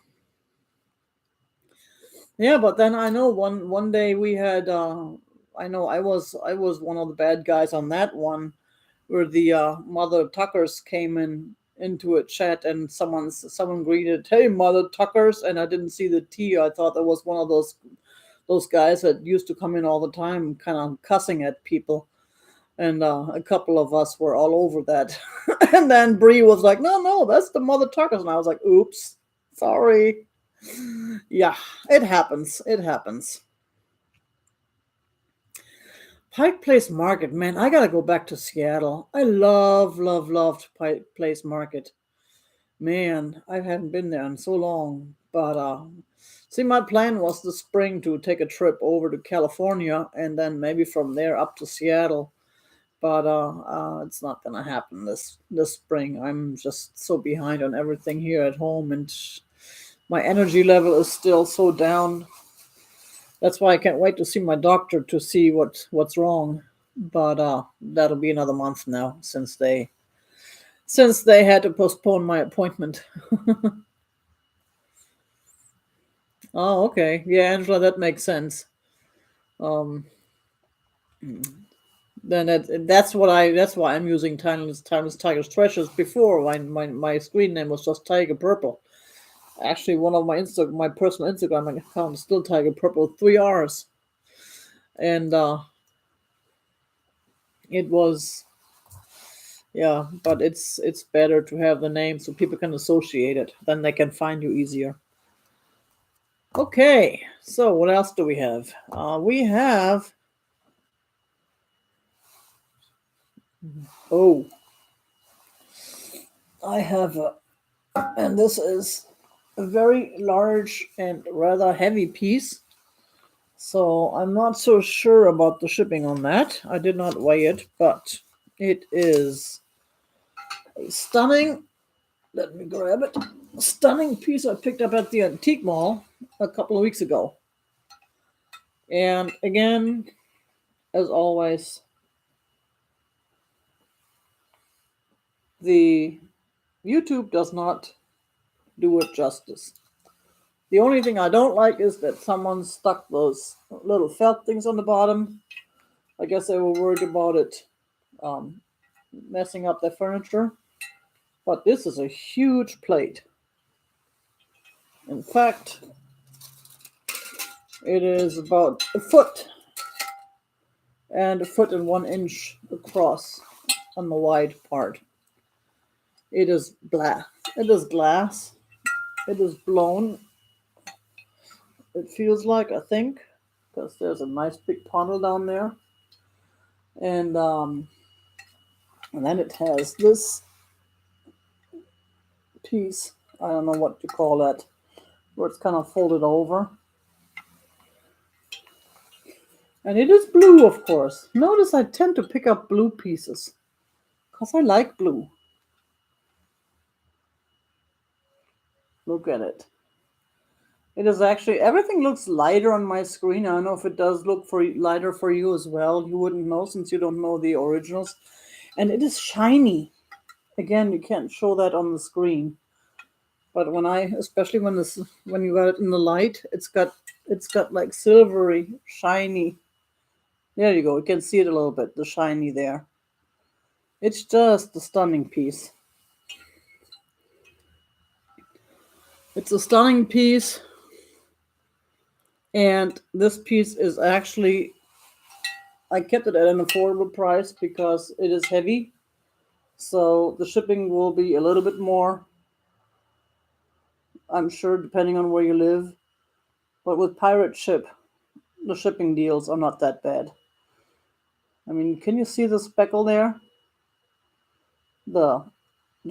yeah, but then I know one day we had I know I was one of the bad guys on that one, where the Mother Tuckers came into a chat, and someone greeted, "Hey, Mother Tuckers," and I didn't see the T. I thought that was one of those guys that used to come in all the time, kind of cussing at people, and a couple of us were all over that. And then Bree was like, "No, that's the Mother Tuckers," and I was like, "Oops, sorry." Yeah, it happens. It happens. Pike Place Market, man, I gotta go back to Seattle. I loved Pike Place Market. Man, I haven't been there in so long. But see, my plan was this spring to take a trip over to California and then maybe from there up to Seattle. But it's not gonna happen this spring. I'm just so behind on everything here at home, and my energy level is still so down. That's why I can't wait to see my doctor to see what's wrong. but that'll be another month now since they had to postpone my appointment. Oh, okay. Yeah, Angela, that makes sense. Um, then that's why I'm using Timeless Tiger's Treasures. Before my screen name was just Tiger Purple. Actually, one of my personal Instagram account is still Tiger Purple, 3 R's, and it was, yeah. But it's better to have the name so people can associate it. Then they can find you easier. Okay, so what else do we have? We have, oh, I have a, and this is a very large and rather heavy piece. So I'm not so sure about the shipping on that. I did not weigh it, but it is a stunning, let me grab it, stunning piece I picked up at the antique mall a couple of weeks ago. And again, as always, the YouTube does not do it justice. The only thing I don't like is that someone stuck those little felt things on the bottom. I guess they were worried about it um, messing up their furniture. But this is a huge plate. In fact, it is about a foot and a foot and 1 inch across on the wide part. It is black. It is glass. It is blown. It feels like, I think, because there's a nice big tunnel down there. And then it has this piece. I don't know what you call that, where it's kind of folded over. And it is blue, of course. Notice I tend to pick up blue pieces because I like blue. Look at it. It is actually, everything looks lighter on my screen. I don't know if it does look lighter for you as well. You wouldn't know since you don't know the originals. And it is shiny. Again, you can't show that on the screen. But especially when you got it in the light, it's got like silvery, shiny. There you go. You can see it a little bit, the shiny there. It's just a stunning piece. It's a stunning piece. And this piece is actually, I kept it at an affordable price because it is heavy. So the shipping will be a little bit more, I'm sure, depending on where you live. But with Pirate Ship, the shipping deals are not that bad. I mean, can you see the speckle there? The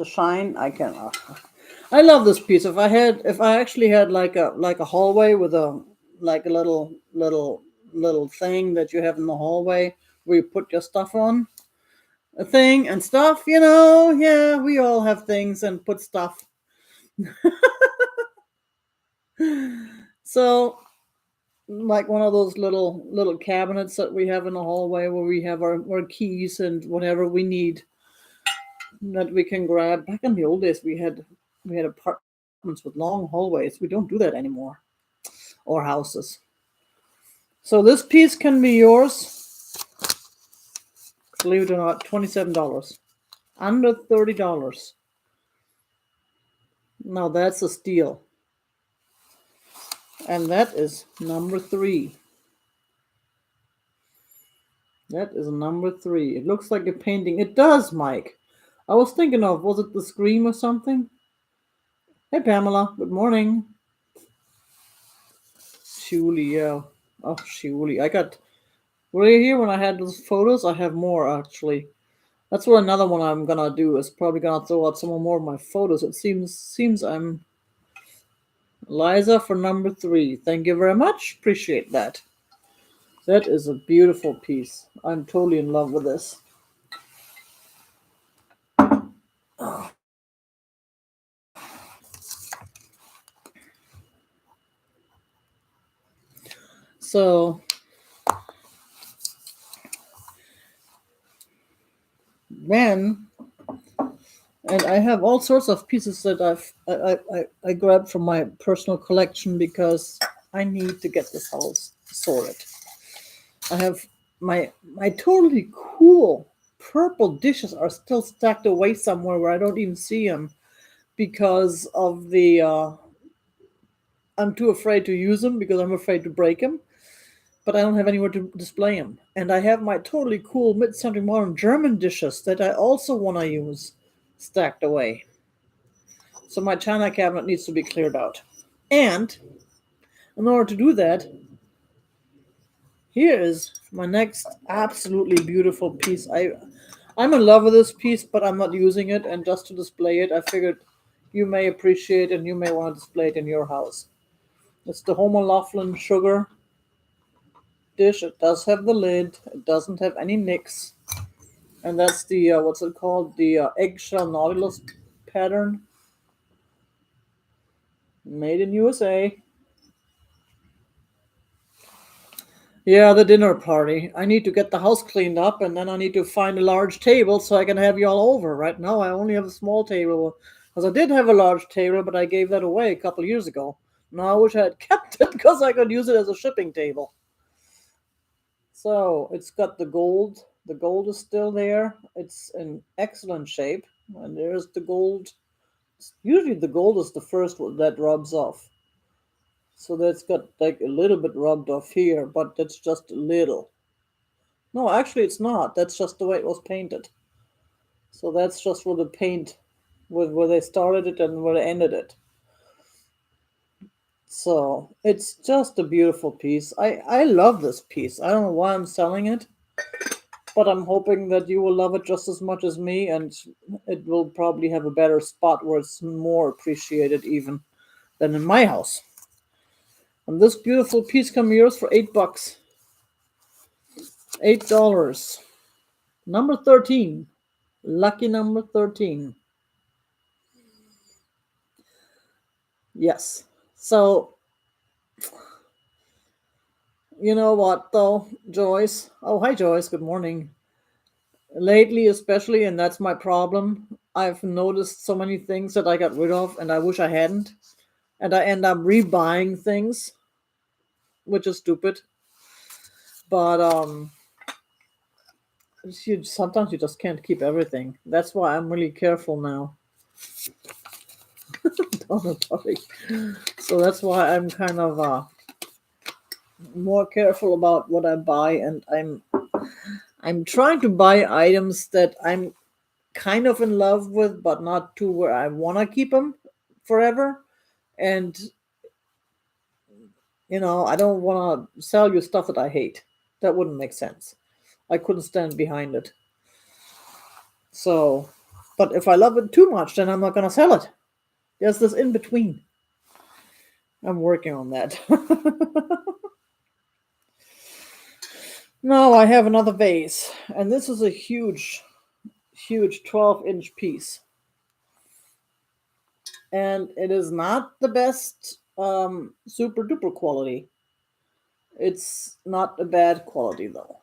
shine. I love this piece. If I actually had like a hallway with a little thing that you have in the hallway where you put your stuff on, a thing and stuff, yeah, we all have things and put stuff. So like one of those little cabinets that we have in the hallway where we have our keys and whatever we need that we can grab. Back in the old days, we had apartments with long hallways. We don't do that anymore, or houses. So this piece can be yours. Believe it or not, $27, under $30. Now that's a steal, and that is number 3. That is number 3. It looks like a painting. It does, Mike. I was thinking of, was it the Scream or something? Hey, Pamela. Good morning. Shuli, yeah. Oh, Shuli. Were you here when I had those photos? I have more, actually. That's what another one I'm gonna do is probably gonna throw out some more of my photos. It seems I'm Liza for number 3. Thank you very much. Appreciate that. That is a beautiful piece. I'm totally in love with this. So then, and I have all sorts of pieces that I grabbed from my personal collection because I need to get this house sorted. I have my totally cool purple dishes are still stacked away somewhere where I don't even see them because of the I'm too afraid to use them because I'm afraid to break them, but I don't have anywhere to display them. And I have my totally cool mid-century modern German dishes that I also want to use stacked away. So my china cabinet needs to be cleared out. And in order to do that, here is my next absolutely beautiful piece. I'm in love with this piece, but I'm not using it. And just to display it, I figured you may appreciate and you may want to display it in your house. It's the Homer Laughlin sugar dish. It does have the lid. It doesn't have any nicks. And that's the, what's it called? The eggshell Nautilus pattern. Made in USA. Yeah, the dinner party. I need to get the house cleaned up and then I need to find a large table so I can have you all over. Right now, I only have a small table. Because I did have a large table, but I gave that away a couple of years ago. Now I wish I had kept it because I could use it as a shipping table. So it's got the gold. The gold is still there. It's in excellent shape. And there's the gold. Usually the gold is the first one that rubs off. So that's got like a little bit rubbed off here, but that's just a little. No, actually it's not. That's just the way it was painted. So that's just where the paint, where they started it and where they ended it. So it's just a beautiful piece. I love this piece. I don't know why I'm selling it, but I'm hoping that you will love it just as much as me, and it will probably have a better spot where it's more appreciated even than in my house. And this beautiful piece comes yours for $8. $8. Number 13. Lucky number 13. Yes. So, you know what, though, Joyce? Oh, hi, Joyce. Good morning. Lately, especially, and that's my problem, I've noticed so many things that I got rid of, and I wish I hadn't. And I end up rebuying things, which is stupid. But sometimes you just can't keep everything. That's why I'm really careful now. So that's why I'm kind of more careful about what I buy, and I'm trying to buy items that I'm kind of in love with, but not to where I want to keep them forever. And I don't want to sell you stuff that I hate. That wouldn't make sense. I couldn't stand behind it. So, but if I love it too much, then I'm not going to sell it. There's this in between. I'm working on that. Now I have another vase, and this is a huge 12-inch piece. And it is not the best super duper quality. It's not a bad quality though.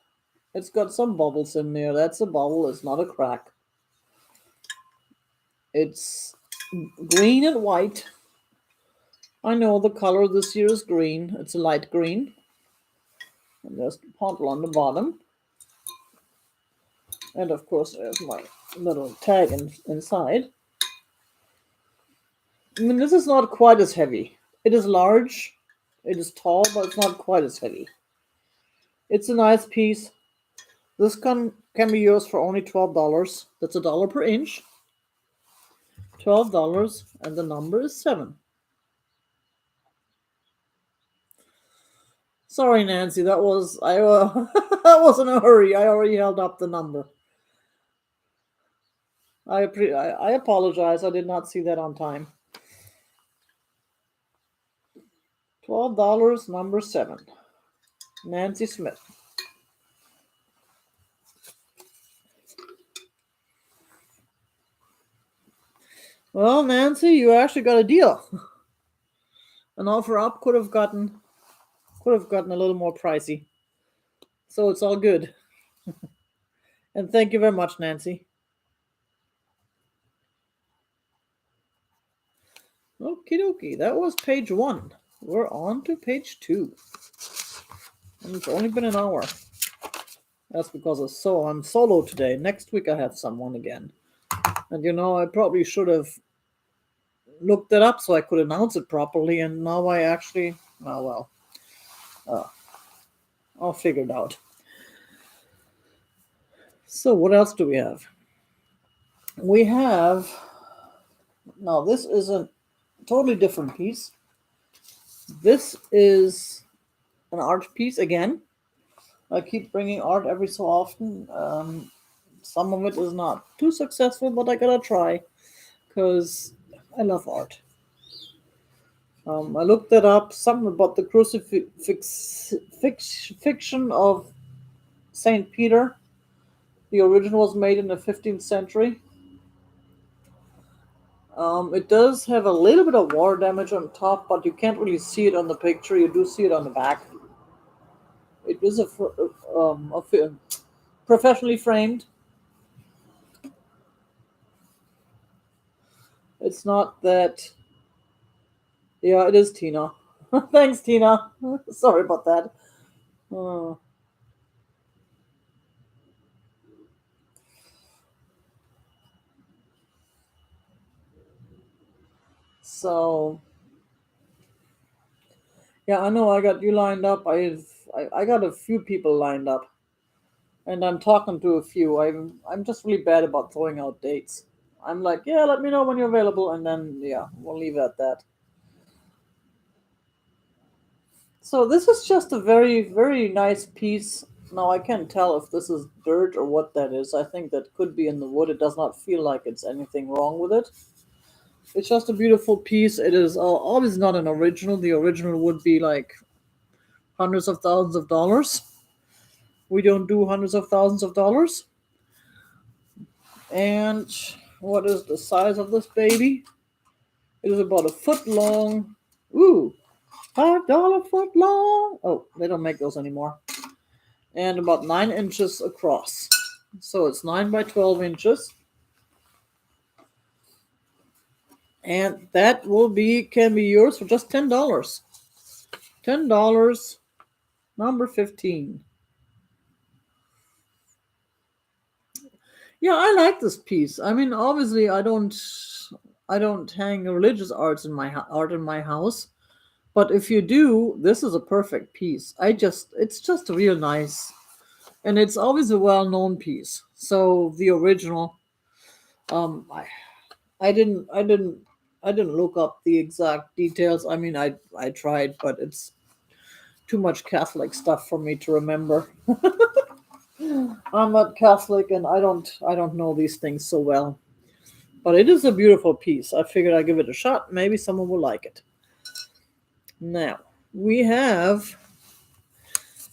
It's got some bubbles in there. That's a bubble, it's not a crack. It's green and white. I know the color this year is green. It's a light green. And there's the bottle on the bottom. And of course, there's my little tag inside. I mean, this is not quite as heavy. It is large, it is tall, but it's not quite as heavy. It's a nice piece. This can be yours for only $12. That's $1 per inch. $12, and the number is 7. Sorry, Nancy, that was I was in a hurry. I already held up the number. I apologize. I did not see that on time. $12, number 7. Nancy Smith. Well, Nancy, you actually got a deal. An offer up could have gotten a little more pricey. So it's all good. And thank you very much, Nancy. Okie dokie. That was page 1. We're on to page 2. And it's only been an hour. That's because I'm solo today. Next week I have someone again. And I probably should have looked it up so I could announce it properly. And now I actually, oh well, uh, I'll figure it out. So what else do we have? We have, now this is a totally different piece. This is an art piece again. I keep bringing art every so often. Some of it is not too successful, but I gotta try because I love art. I looked it up, something about the crucifixion of Saint Peter. The original was made in the 15th century. It does have a little bit of water damage on top, but you can't really see it on the picture. You do see it on the back. It is professionally framed. It's not that. Yeah, it is Tina. Thanks, Tina. Sorry about that. Uh, so yeah, I know I got you lined up. I got a few people lined up, and I'm talking to a few. I'm just really bad about throwing out dates. I'm like, yeah, let me know when you're available, and then yeah, we'll leave it at that. So this is just a very, very nice piece. Now I can't tell if this is dirt or what that is. I think that could be in the wood. It does not feel like it's anything wrong with it. It's just a beautiful piece. It is obviously not an original. The original would be like hundreds of thousands of dollars. We don't do hundreds of thousands of dollars. And what is the size of this baby? It is about a foot long. Ooh, $5 foot long. Oh, they don't make those anymore. And about 9 inches across. So it's 9 by 12 inches. And that can be yours for just $10. $10, number 15. Yeah, I like this piece. I mean, obviously, I don't hang religious art in my house, but if you do, this is a perfect piece. It's just real nice, and it's always a well-known piece. So the original, um, I, I didn't look up the exact details. I mean, I tried, but it's too much Catholic stuff for me to remember. I'm not Catholic, and I don't know these things so well. But it is a beautiful piece. I figured I'd give it a shot. Maybe someone will like it. Now, we have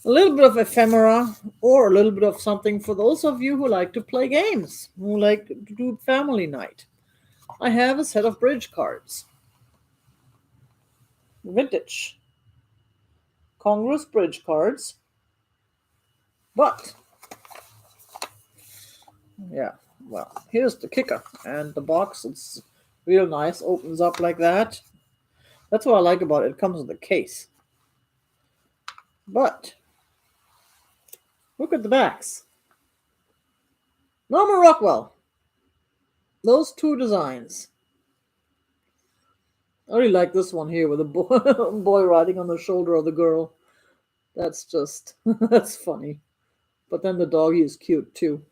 a little bit of ephemera or a little bit of something for those of you who like to play games, who like to do family night. I have a set of bridge cards. Vintage. Congress bridge cards. But, yeah, well, here's the kicker. And the box, it's real nice. Opens up like that. That's what I like about it. It comes with a case. But look at the backs. Norman Rockwell. Those two designs. I really like this one here with a boy, boy riding on the shoulder of the girl. That's just that's funny. But then the doggy is cute too.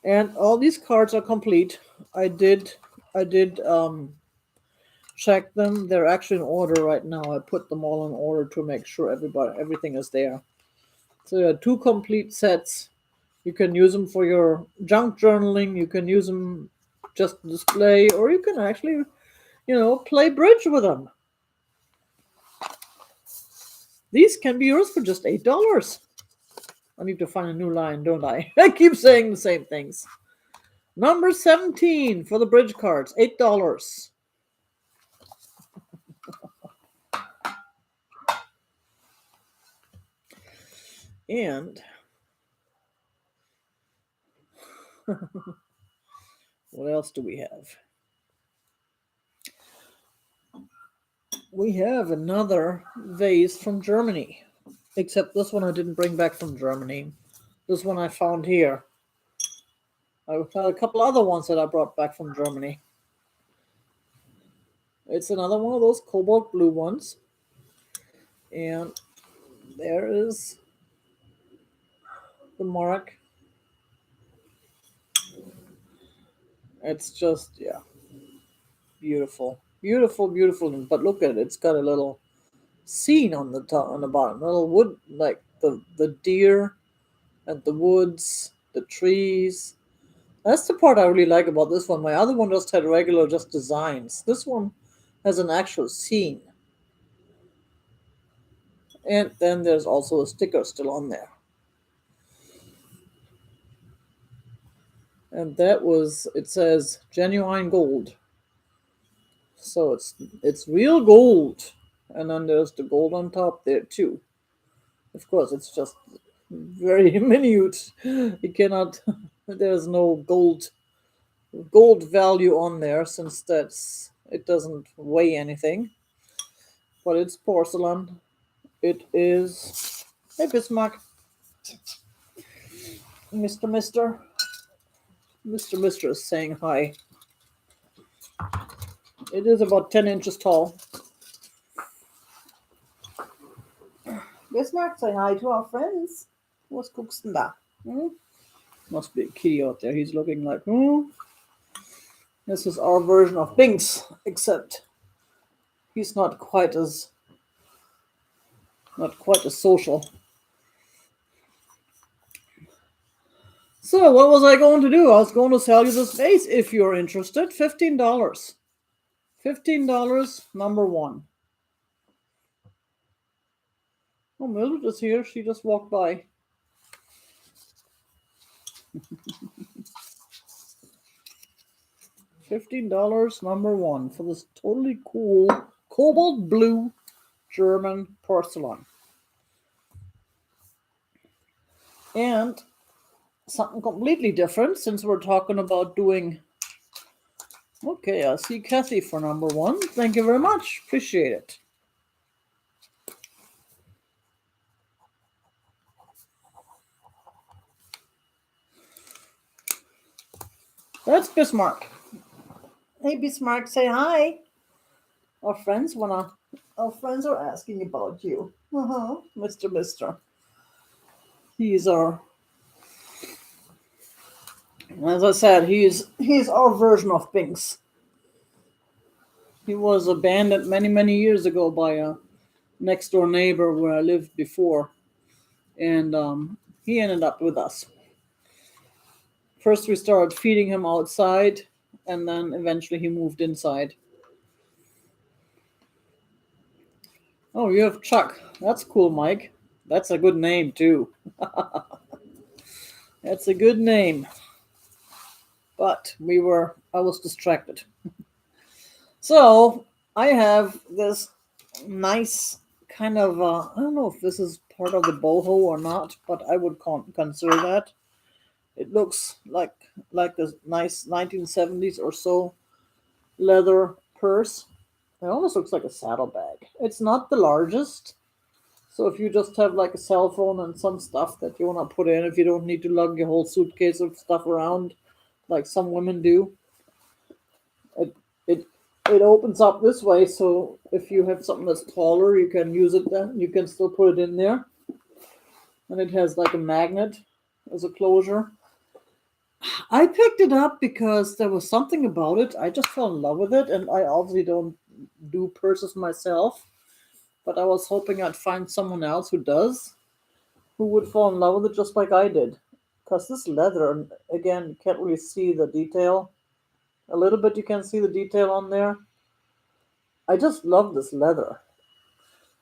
And all these cards are complete. I did check them. They're actually in order right now. I put them all in order to make sure everything is there. So there are two complete sets. You can use them for your junk journaling. You can use them just to display, or you can actually, play bridge with them. These can be yours for just $8. I need to find a new line, don't I? I keep saying the same things. Number 17 for the bridge cards, $8. And what else do we have? We have another vase from Germany. Except this one I didn't bring back from Germany. This one I found here. I had a couple other ones that I brought back from Germany. It's another one of those cobalt blue ones. And there is the mark. It's just, yeah, beautiful. Beautiful, beautiful. But look at it. It's got a little scene on the top, on the bottom. A little wood, like the deer and the woods, the trees. That's the part I really like about this one. My other one just had regular just designs. This one has an actual scene. And then there's also a sticker still on there. And that was, it says genuine gold. So it's real gold. And then there's the gold on top there too. Of course, it's just very minute. You cannot, there's no gold value on there since it doesn't weigh anything. But it's porcelain. It is. Hey, Bismarck. Mr. Mister. Mr. Mister is saying hi. It is about 10 inches tall. Bismarck, say hi to our friends. Was guckst denn da? Must be a kitty out there. He's looking like, This is our version of Binks, except he's not quite as social. So what was I going to do? I was going to sell you this vase if you're interested. $15. $15, number one. Oh, Mildred is here. She just walked by. $15, number one, for this totally cool cobalt blue German porcelain. And something completely different, since we're talking about doing. Okay, I see Kathy for number one. Thank you very much. Appreciate it. That's Bismarck. Hey, Bismarck, say hi. Our friends are asking about you. Mr. Mister. He's as I said, he's our version of Binks. He was abandoned many, many years ago by a next door neighbor where I lived before. And he ended up with us. First, we started feeding him outside, and then eventually he moved inside. Oh, you have Chuck. That's cool, Mike. That's a good name, too. That's a good name. But I was distracted. So, I have this nice kind of, I don't know if this is part of the boho or not, but I would consider that. It looks like a nice 1970s or so leather purse. It almost looks like a saddlebag. It's not the largest, so if you just have like a cell phone and some stuff that you want to put in, if you don't need to lug your whole suitcase of stuff around like some women do, it opens up this way, so if you have something that's taller, you can use it then. You can still put it in there. And it has like a magnet as a closure. I picked it up because there was something about it. I just fell in love with it, and I obviously don't do purses myself, but I was hoping I'd find someone else who does, who would fall in love with it just like I did. Because this leather, again, you can't really see the detail. A little bit you can see the detail on there. I just love this leather.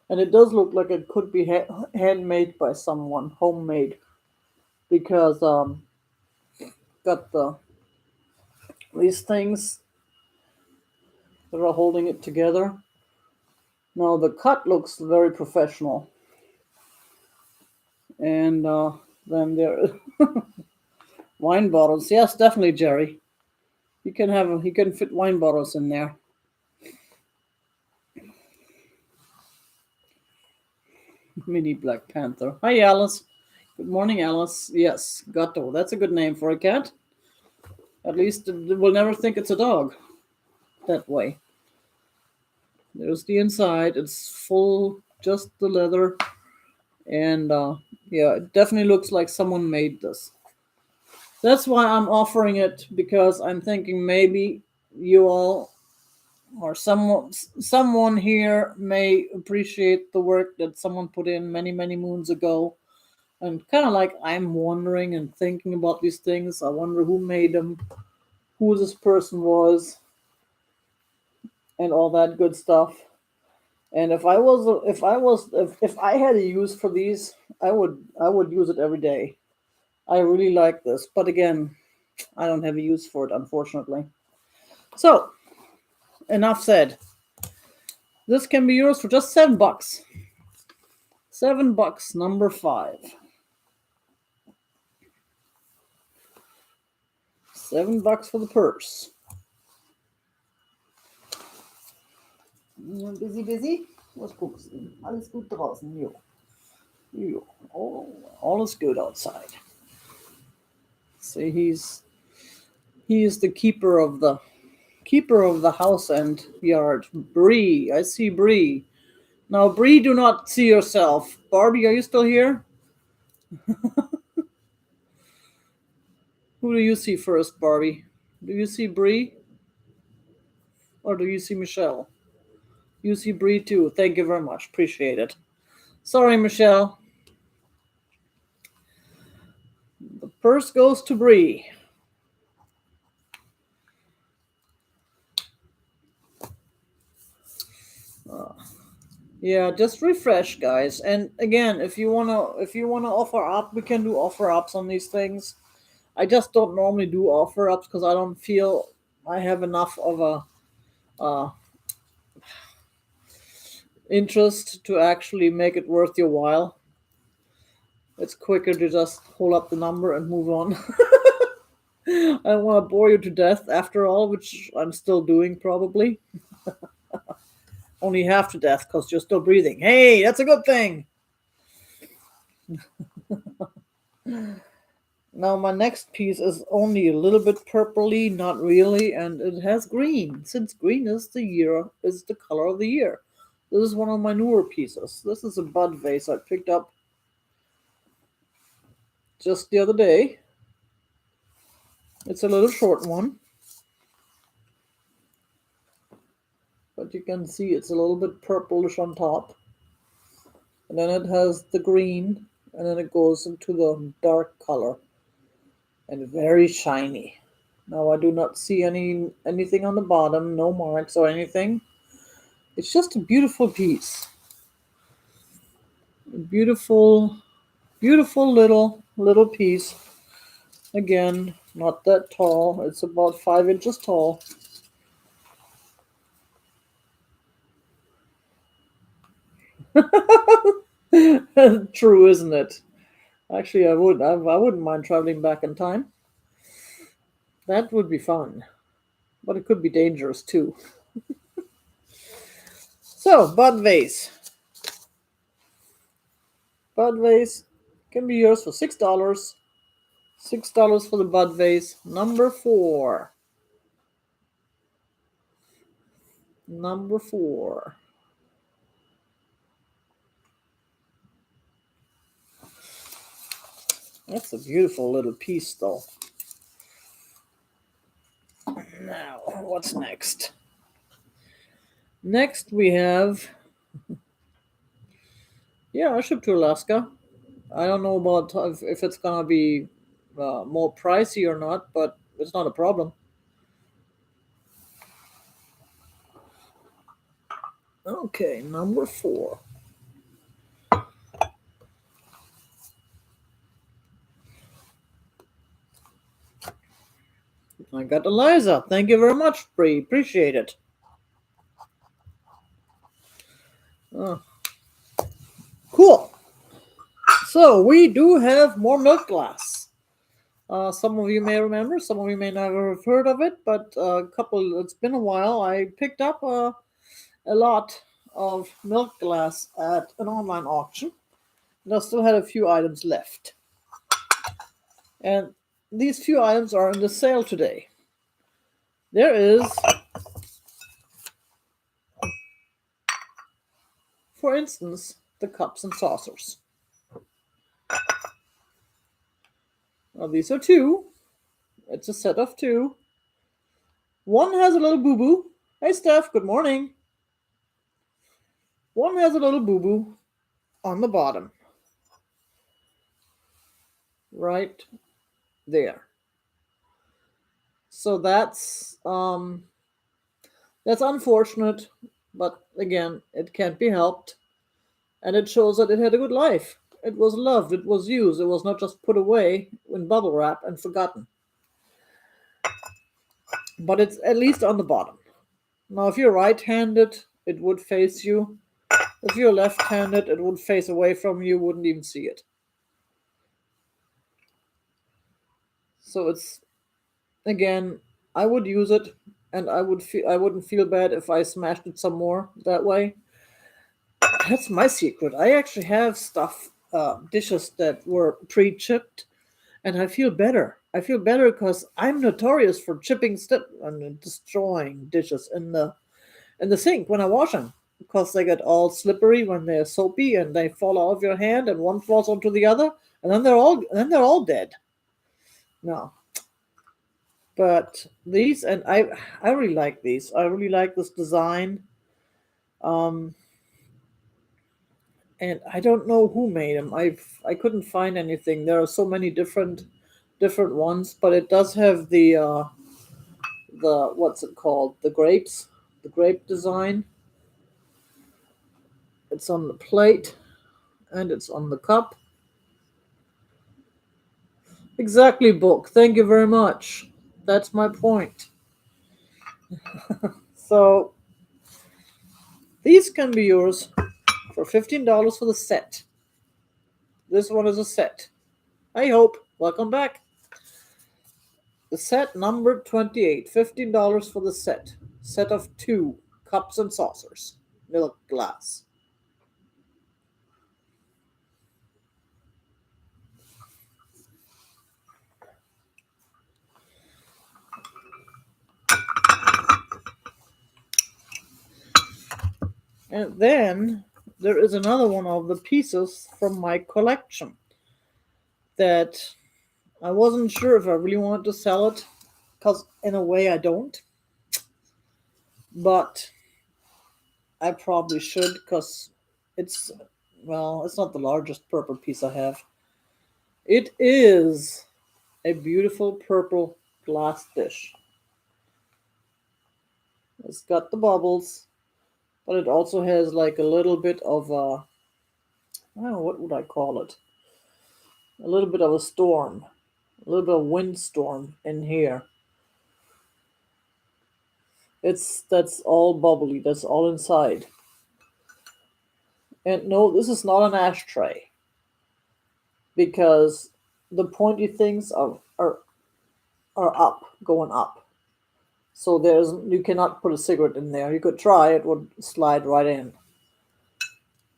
And it does look like it could be handmade by someone, homemade. Because got these things that are holding it together. Now the cut looks very professional. And then there wine bottles. Yes, definitely, Jerry. You can fit wine bottles in there. Mini Black Panther. Hi, Alice. Good morning, Alice. Yes, Gato. That's a good name for a cat. At least we'll never think it's a dog that way. There's the inside. It's full, just the leather. And yeah, it definitely looks like someone made this. That's why I'm offering it, because I'm thinking maybe you all or someone here may appreciate the work that someone put in many many moons ago, and kind of like I'm wondering and thinking about these things. I wonder who made them, who this person was, and all that good stuff. And if I had a use for these, I would use it every day. I really like this, but again, I don't have a use for it, unfortunately. So enough said. This can be yours for just $7. $7, number 5. $7 for the purse. Busy, busy? Was guckst du? Alles gut draußen? Jo. Jo. All is good outside. See, he is the keeper of the house and yard. Bree, I see Bree. Now, Bree, do not see yourself. Barbie, are you still here? Who do you see first, Barbie? Do you see Bree? Or do you see Michelle? You see Bree too. Thank you very much. Appreciate it. Sorry, Michelle. The purse goes to Bree. Yeah, just refresh, guys. And again, if you wanna offer up, we can do offer ups on these things. I just don't normally do offer ups because I don't feel I have enough of a interest to actually make it worth your while. It's quicker to just hold up the number and move on. I don't want to bore you to death after all, which I'm still doing probably. Only half to death because you're still breathing. Hey, that's a good thing. Now my next piece is only a little bit purpley, not really, and it has green, since green is the color of the year. This is one of my newer pieces. This is a bud vase I picked up just the other day. It's a little short one, but you can see it's a little bit purplish on top. And then it has the green, and then it goes into the dark color. And very shiny. Now I do not see anything on the bottom, no marks or anything. It's just a beautiful piece. A beautiful, beautiful little piece. Again, not that tall. It's about 5 inches tall. True, isn't it? Actually, I wouldn't mind traveling back in time. That would be fun, but it could be dangerous too. So, bud vase. Bud vase can be yours for $6. $6 for the bud vase. Number 4. Number 4. That's a beautiful little piece, though. Now, what's next? Next, we have, yeah, a ship to Alaska. I don't know about if it's gonna be more pricey or not, but it's not a problem. Okay, number 4. I got Eliza. Thank you very much, Bree. Appreciate it. Oh. Cool. So we do have more milk glass. Some of you may remember, some of you may never have heard of it, but it's been a while. I picked up a lot of milk glass at an online auction. And I still had a few items left. And these few items are in the sale today. There is, for instance, the cups and saucers. Now these are two. It's a set of two. One has a little boo-boo. Hey Steph, good morning. One has a little boo-boo on the bottom. Right there. So that's unfortunate, but again, it can't be helped. And it shows that it had a good life. It was loved, it was used, it was not just put away in bubble wrap and forgotten. But it's at least on the bottom. Now, if you're right-handed, it would face you. If you're left-handed, it would face away from you, wouldn't even see it. So it's, again, I would use it, and I wouldn't feel bad if I smashed it some more that way. That's my secret. I actually have dishes that were pre-chipped, and I feel better. I feel better because I'm notorious for chipping stuff and destroying dishes in the sink when I wash them, because they get all slippery when they're soapy and they fall out of your hand and one falls onto the other, and then they're all dead. No, but these, and I really like these. I really like this design. Um, and I don't know who made them. I couldn't find anything. There are so many different ones, but it does have the what's it called? The grape design. It's on the plate and it's on the cup. Exactly, book. Thank you very much. That's my point. So these can be yours for $15 for the set. This one is a set. I hope. Welcome back. The set number 28. $15 for the set. Set of two cups and saucers. Milk glass. And then there is another one of the pieces from my collection that I wasn't sure if I really wanted to sell it, because in a way I don't. But I probably should, because it's, well, it's not the largest purple piece I have. It is a beautiful purple glass dish. It's got the bubbles, but it also has like a little bit of a, I don't know, what would I call it? A little bit of a storm, a little bit of windstorm in here. That's all bubbly, that's all inside. And no, this is not an ashtray, because the pointy things are up, going up. So you cannot put a cigarette in there. You could try, it would slide right in.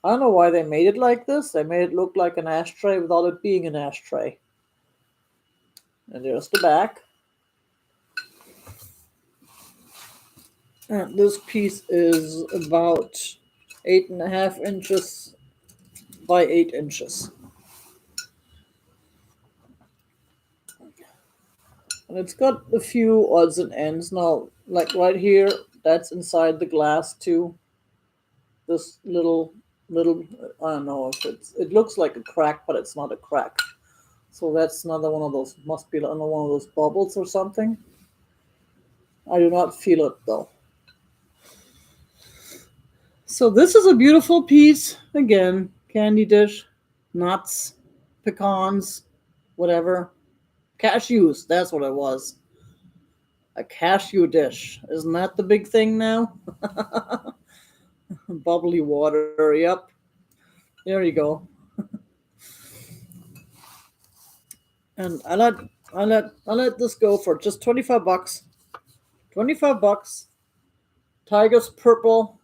I don't know why they made it like this. They made it look like an ashtray without it being an ashtray. And there's the back. And this piece is about 8.5 inches by 8 inches. And it's got a few odds and ends. Now, like right here, that's inside the glass too. This little, I don't know if it looks like a crack, but it's not a crack. So that's another one of those, must be another one of those bubbles or something. I do not feel it though. So this is a beautiful piece. Again, candy dish, nuts, pecans, whatever. Cashews, that's what it was. A cashew dish. Isn't that the big thing now? Bubbly water, yep. There you go. And I let this go for just $25. $25. Tiger's purple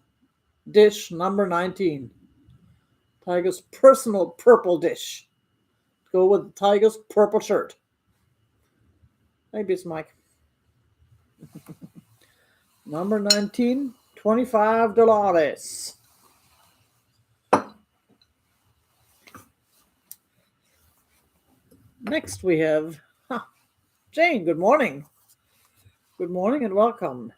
dish number 19. Tiger's personal purple dish. Go with Tiger's purple shirt. Maybe it's Mike. Number 19, $25. Next we have Jane. Good morning. Good morning and welcome.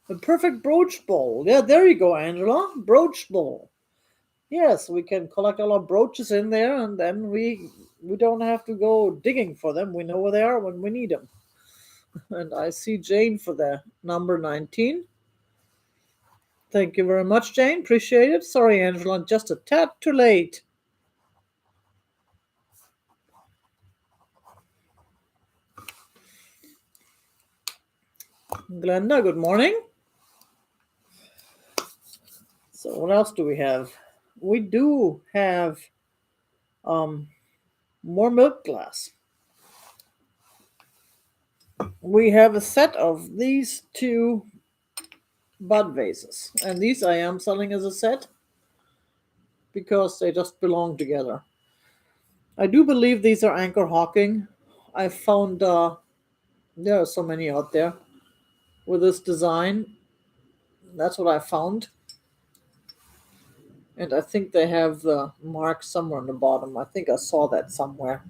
A perfect brooch bowl. Yeah, there you go, Angela. Brooch bowl. Yes, we can collect all our brooches in there, and then we don't have to go digging for them. We know where they are when we need them. And I see Jane for the number 19. Thank you very much, Jane. Appreciate it. Sorry, Angela, just a tad too late. Glenda, good morning. So what else do we have? We do have more milk glass. We have a set of these two bud vases, and these I am selling as a set because they just belong together. I do believe these are Anchor Hawking. I found there are so many out there with this design. That's what I found. And I think they have the mark somewhere on the bottom. I think I saw that somewhere.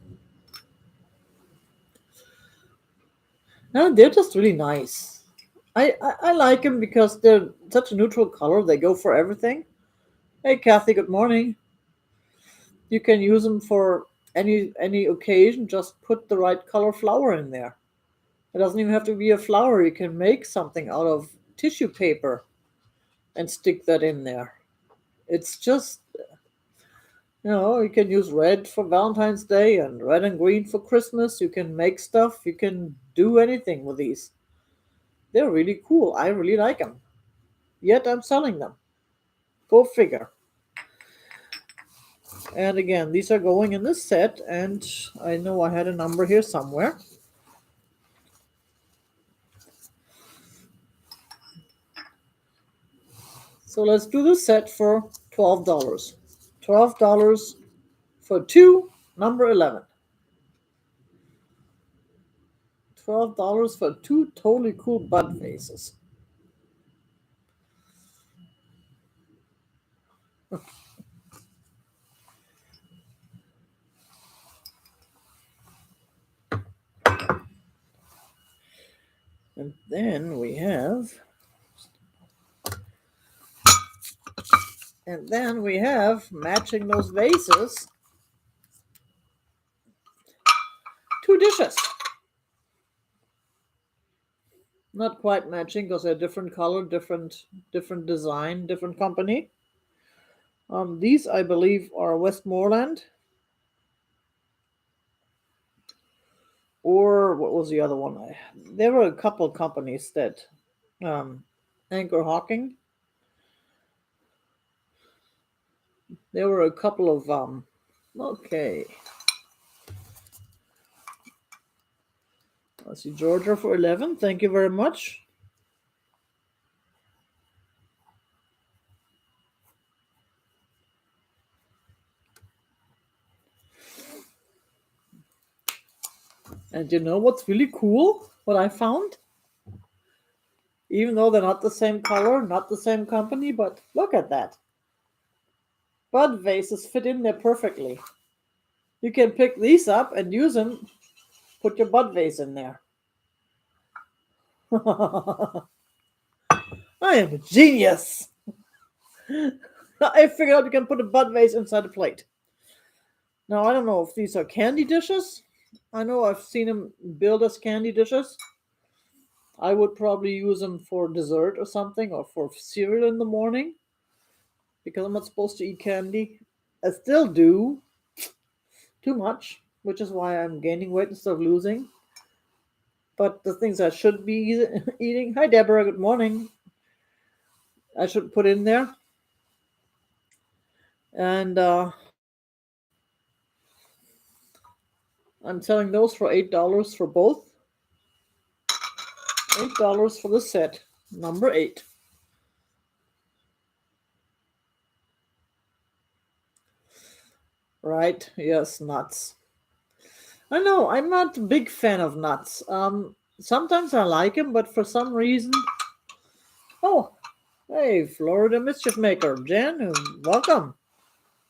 No, they're just really nice. I like them because they're such a neutral color. They go for everything. Hey, Kathy, good morning. You can use them for any occasion. Just put the right color flower in there. It doesn't even have to be a flower. You can make something out of tissue paper and stick that in there. It's just, you can use red for Valentine's Day and red and green for Christmas. You can make stuff. You can do anything with these. They're really cool. I really like them. Yet I'm selling them. Go figure. And again, these are going in this set, and I know I had a number here somewhere. So let's do the set for $12. $12 for two, number 11. $12 for two totally cool bud vases. And then we have matching those vases, two dishes. Not quite matching because they're different color, different design, different company. These I believe are Westmoreland, or what was the other one? There were a couple of companies that Anchor Hawking. There were a couple of okay. I see Georgia for 11. Thank you very much. And you know what's really cool? What I found? Even though they're not the same color, not the same company, but look at that. Bud vases fit in there perfectly. You can pick these up and use them. Put your bud vase in there. I am a genius. I figured out you can put a bud vase inside a plate. Now, I don't know if these are candy dishes. I know I've seen them build as candy dishes. I would probably use them for dessert or something, or for cereal in the morning, because I'm not supposed to eat candy. I still do too much, which is why I'm gaining weight instead of losing. But the things I should be eating. Hi, Deborah. Good morning. I should put in there. And I'm selling those for $8 for both. $8 for the set, number 8. Right? Yes, nuts. I know, I'm not a big fan of nuts. Sometimes I like them, but for some reason. Oh, hey, Florida Mischief Maker. Jen, welcome.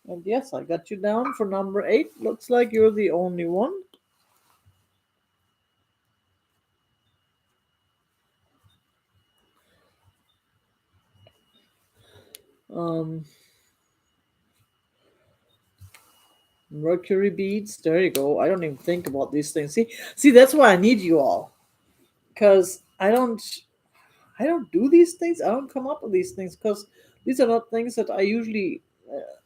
And yes, I got you down for number 8. Looks like you're the only one. Um, Mercury beads. There you go. I don't even think about these things. See, that's why I need you all, because I don't do these things. I don't come up with these things because these are not things that I usually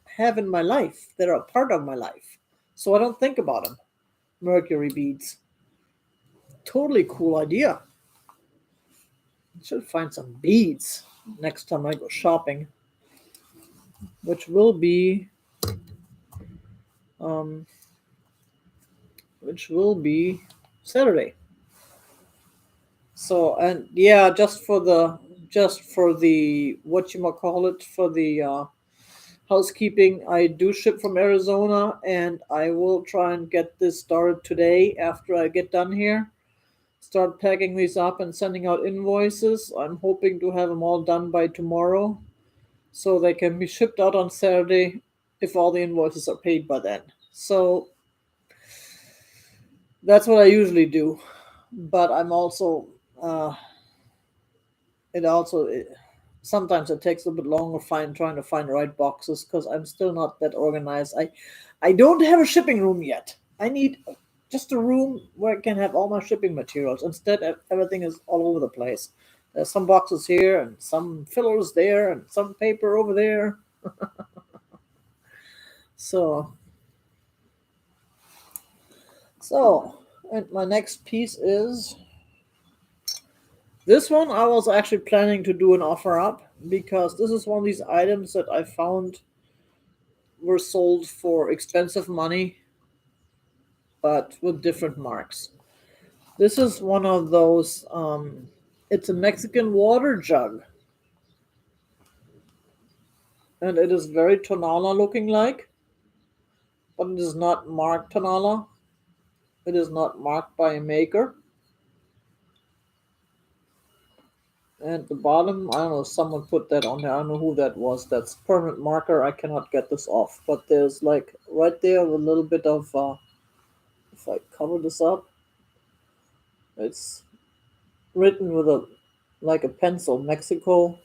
have in my life that are a part of my life. So I don't think about them. Mercury beads. Totally cool idea. I should find some beads next time I go shopping, which will be um, which will be Saturday. So and yeah, just for the what you might call it for the housekeeping. I do ship from Arizona, and I will try and get this started today after I get done here. Start packing these up and sending out invoices. I'm hoping to have them all done by tomorrow so they can be shipped out on Saturday if all the invoices are paid by then. So that's what I usually do. But I'm also, uh, it also, sometimes it takes a bit longer trying to find the right boxes because I'm still not that organized. I don't have a shipping room yet. I need just a room where I can have all my shipping materials. Instead, everything is all over the place. There's some boxes here and some fillers there and some paper over there. So, so, and my next piece is this one. I was actually planning to do an offer up because this is one of these items that I found were sold for expensive money, but with different marks. This is one of those. It's a Mexican water jug, and it is very Tonala looking like, but it is not marked Tonala. It is not marked by a maker. And the bottom, I don't know, someone put that on there. I don't know who that was. That's permanent marker. I cannot get this off. But there's like right there a little bit of, if I cover this up, it's written with a like a pencil, Mexico,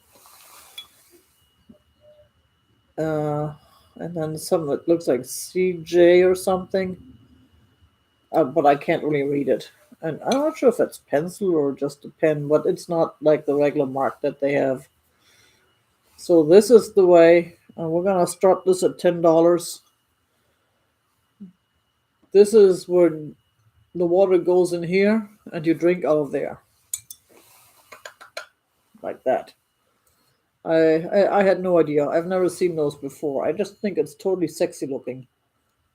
uh, and then some that looks like CJ or something, but I can't really read it. And I'm not sure if it's pencil or just a pen, but it's not like the regular mark that they have. So this is the way. We're gonna start this at $10. This is where the water goes in here, and you drink out of there like that. I had no idea. I've never seen those before. I just think it's totally sexy looking.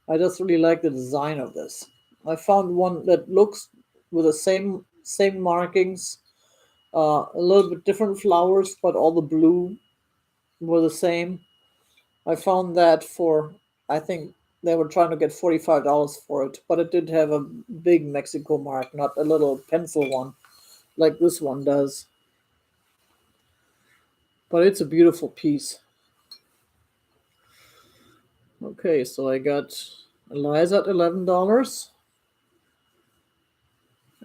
I just really like the design of this. I found one that looks with the same markings, a little bit different flowers, but all the blue were the same. I found that for I think they were trying to get $45 for it, but it did have a big Mexico mark, not a little pencil one like this one does. But it's a beautiful piece. Okay, so I got Eliza at $11,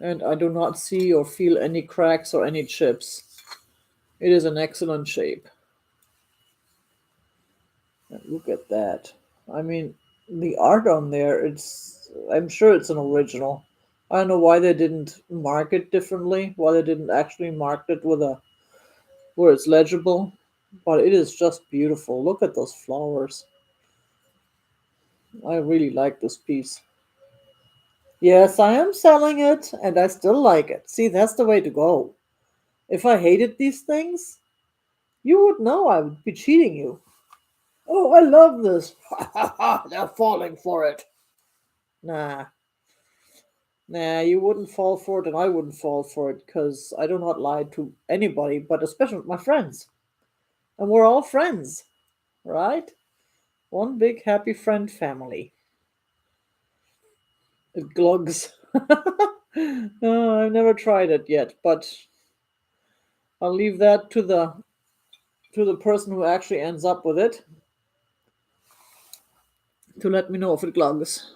and I do not see or feel any cracks or any chips. It is an excellent shape. And look at that. I mean, the art on there, I'm sure it's an original. I don't know why they didn't mark it differently, why they didn't actually mark it with a where it's legible, but it is just beautiful. Look at those flowers. I really like this piece. Yes, I am selling it, and I still like it. See, that's the way to go. If I hated these things, you would know I would be cheating you. Oh, I love this. They're falling for it. Nah, nah, you wouldn't fall for it, and I wouldn't fall for it because I do not lie to anybody, but especially my friends. And we're all friends, right? One big happy friend family. It glugs. I've never tried it yet, but I'll leave that to the person who actually ends up with it to let me know if it glugs.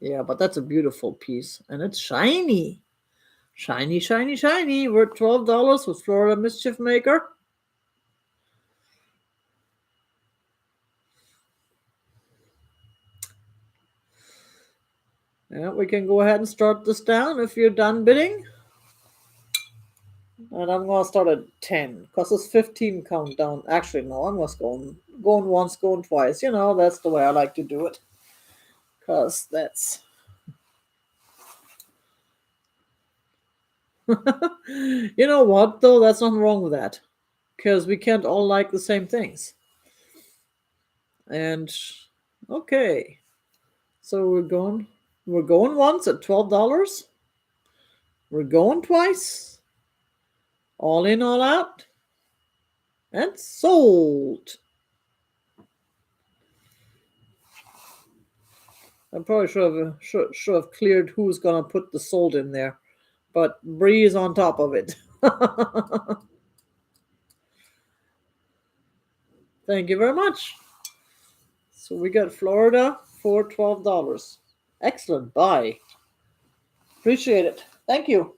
Yeah, but that's a beautiful piece, and it's shiny. Shiny, shiny, shiny. Worth $12 with Florida Mischief Maker. Yeah, we can go ahead and start this down if you're done bidding. And I'm gonna start at 10 because it's 15 countdown. Actually, no, I'm just going once, going twice. You know, that's the way I like to do it. Because that's you know what though, that's nothing wrong with that. Because we can't all like the same things. And okay. So we're going once at $12. We're going twice. All in, all out. And sold. I probably should have cleared who's gonna put the sold in there, but Bree is on top of it. Thank you very much. So we got Florida for $12. Excellent buy. Appreciate it. Thank you.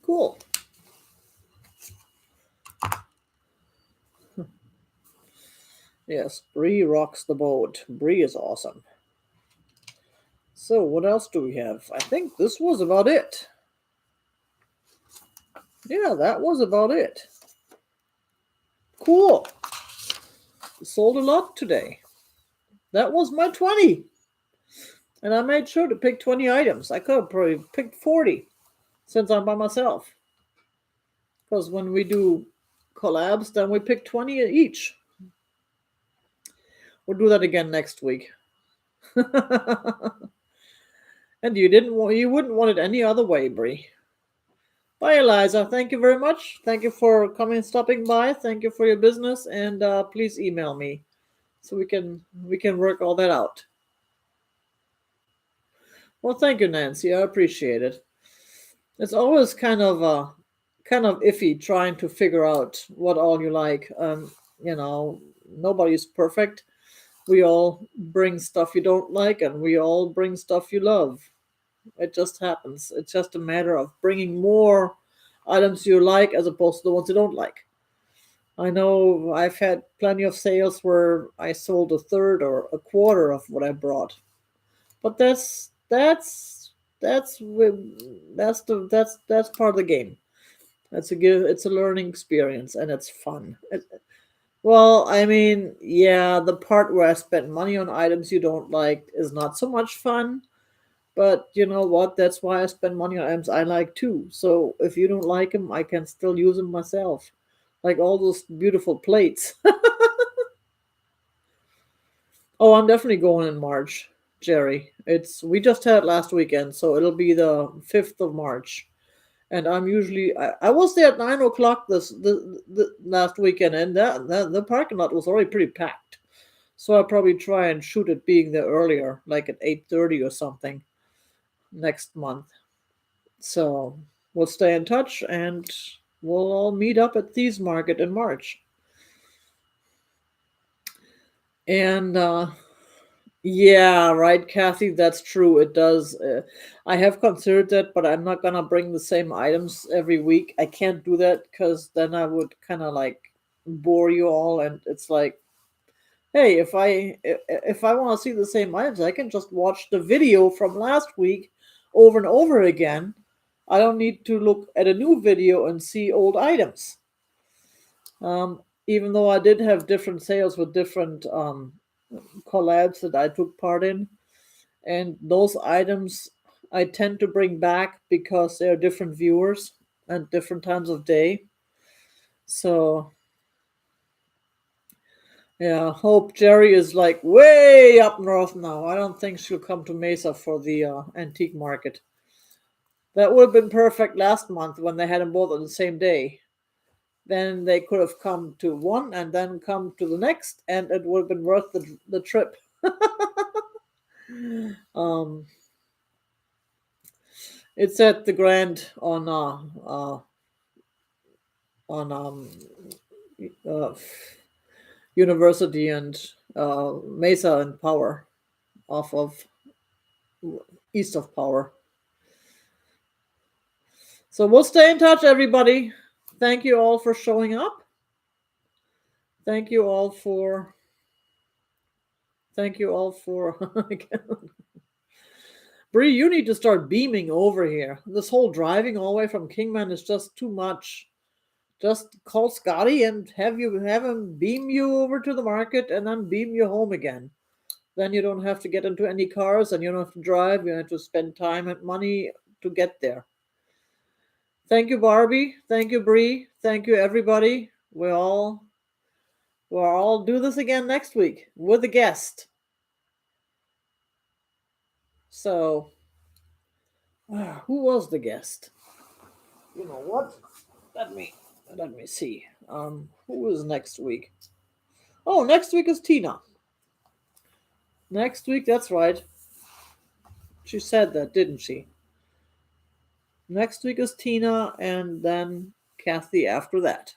Cool. Yes, Bree rocks the boat. Bree is awesome. So what else do we have? I think this was about it. Yeah, that was about it. Cool. Sold a lot today. That was my 20. And I made sure to pick 20 items. I could have probably picked 40 since I'm by myself. Because when we do collabs, then we pick 20 each. We'll do that again next week. And you wouldn't want it any other way, Bree. Bye, Eliza. Thank you very much. Thank you for coming, stopping by. Thank you for your business, and please email me so we can work all that out. Well, thank you, Nancy. I appreciate it. It's always kind of iffy trying to figure out what all you like. You know, nobody's perfect. We all bring stuff you don't like, and we all bring stuff you love. It just happens. It's just a matter of bringing more items you like as opposed to the ones you don't like. I know I've had plenty of sales where I sold a third or a quarter of what I brought, but that's part of the game. It's a learning experience and it's fun. Well, I mean, yeah, the part where I spent money on items you don't like is not so much fun. But you know what? That's why I spend money on items I like too. So if you don't like them, I can still use them myself. Like all those beautiful plates. Oh, I'm definitely going in March, Jerry. We just had it last weekend, so it'll be the 5th of March. And I was there at 9 o'clock the last weekend, and that the parking lot was already pretty packed. So I'll probably try and shoot it being there earlier, like at 8:30 or something next month. So we'll stay in touch and we'll all meet up at Thieves Market in March. And yeah, right, Kathy, that's true. It does. I have considered that, but I'm not gonna bring the same items every week. I can't do that because then I would kind of like bore you all, and it's like, hey, if I want to see the same items, I can just watch the video from last week over and over again. I don't need to look at a new video and see old items. Even though I did have different sales with different collabs that I took part in, and those items I tend to bring back because they're different viewers and different times of day. So Yeah, hope Jerry is like way up north now. I don't think she'll come to Mesa for the antique market. That would have been perfect last month when they had them both on the same day. Then they could have come to one and then come to the next, and it would have been worth the trip. um, it's at the Grand on uh, University and Mesa and Power off of east of Power. So we'll stay in touch, everybody. Thank you all for showing up. Thank you all for. Thank you all for. Bree, you need to start beaming over here. This whole driving all the way from Kingman is just too much. Just call Scotty and have him beam you over to the market and then beam you home again. Then you don't have to get into any cars and you don't have to drive. You have to spend time and money to get there. Thank you, Barbie. Thank you, Bree. Thank you, everybody. We'll all do this again next week with a guest. So, who was the guest? You know what? Let me see. Who is next week? Oh, next week is Tina. Next week, that's right. She said that, didn't she? Next week is Tina, and then Kathy after that.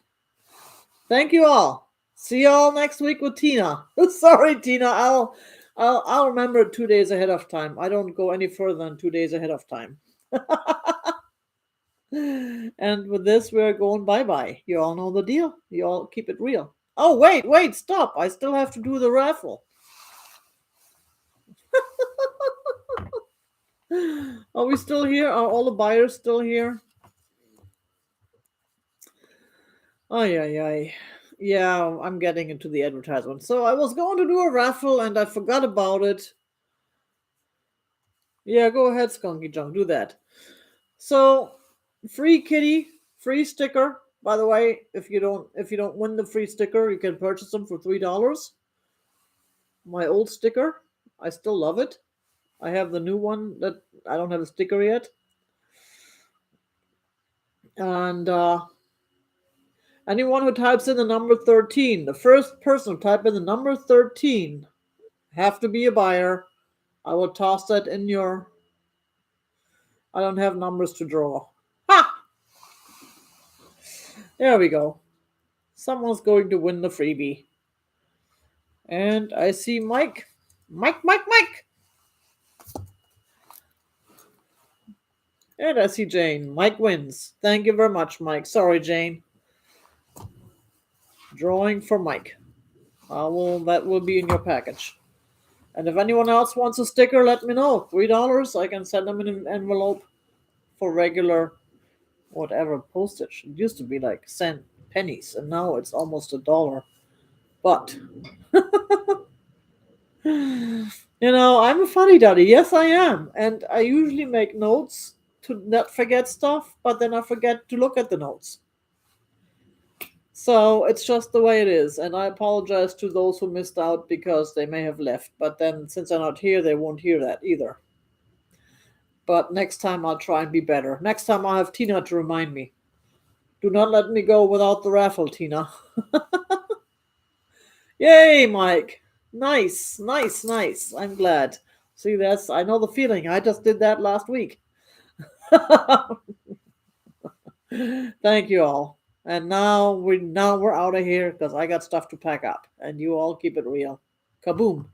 Thank you all. See you all next week with Tina. Sorry, Tina. I'll remember it 2 days ahead of time. I don't go any further than 2 days ahead of time. And with this, we're going bye-bye. You all know the deal. You all keep it real. Oh, wait, stop. I still have to do the raffle. Are we still here? Are all the buyers still here? Ay. Yeah, I'm getting into the advertisement. So I was going to do a raffle and I forgot about it. Yeah, go ahead, Skunky Junk, do that. So, free kitty, free sticker. By the way, if you don't win the free sticker, you can purchase them for $3. My old sticker, I still love it. I have the new one that I don't have a sticker yet. And anyone who types in the number 13, the first person who type in the number 13, have to be a buyer. I will toss that in your. I don't have numbers to draw. Ha! There we go. Someone's going to win the freebie. And I see Mike. Mike. And I see Jane. Mike wins. Thank you very much, Mike. Sorry, Jane. Drawing for Mike. That will be in your package. And if anyone else wants a sticker, let me know. $3. I can send them in an envelope for regular whatever postage. It used to be like pennies, and now it's almost $1. But I'm a funny duddy. Yes, I am. And I usually make notes to not forget stuff, but then I forget to look at the notes. So it's just the way it is. And I apologize to those who missed out because they may have left. But then since they're not here, they won't hear that either. But next time I'll try and be better. Next time I'll have Tina to remind me. Do not let me go without the raffle, Tina. Yay, Mike. Nice. I'm glad. See, I know the feeling. I just did that last week. Thank you all. And now we're out of here because I got stuff to pack up. And you all keep it real. Kaboom.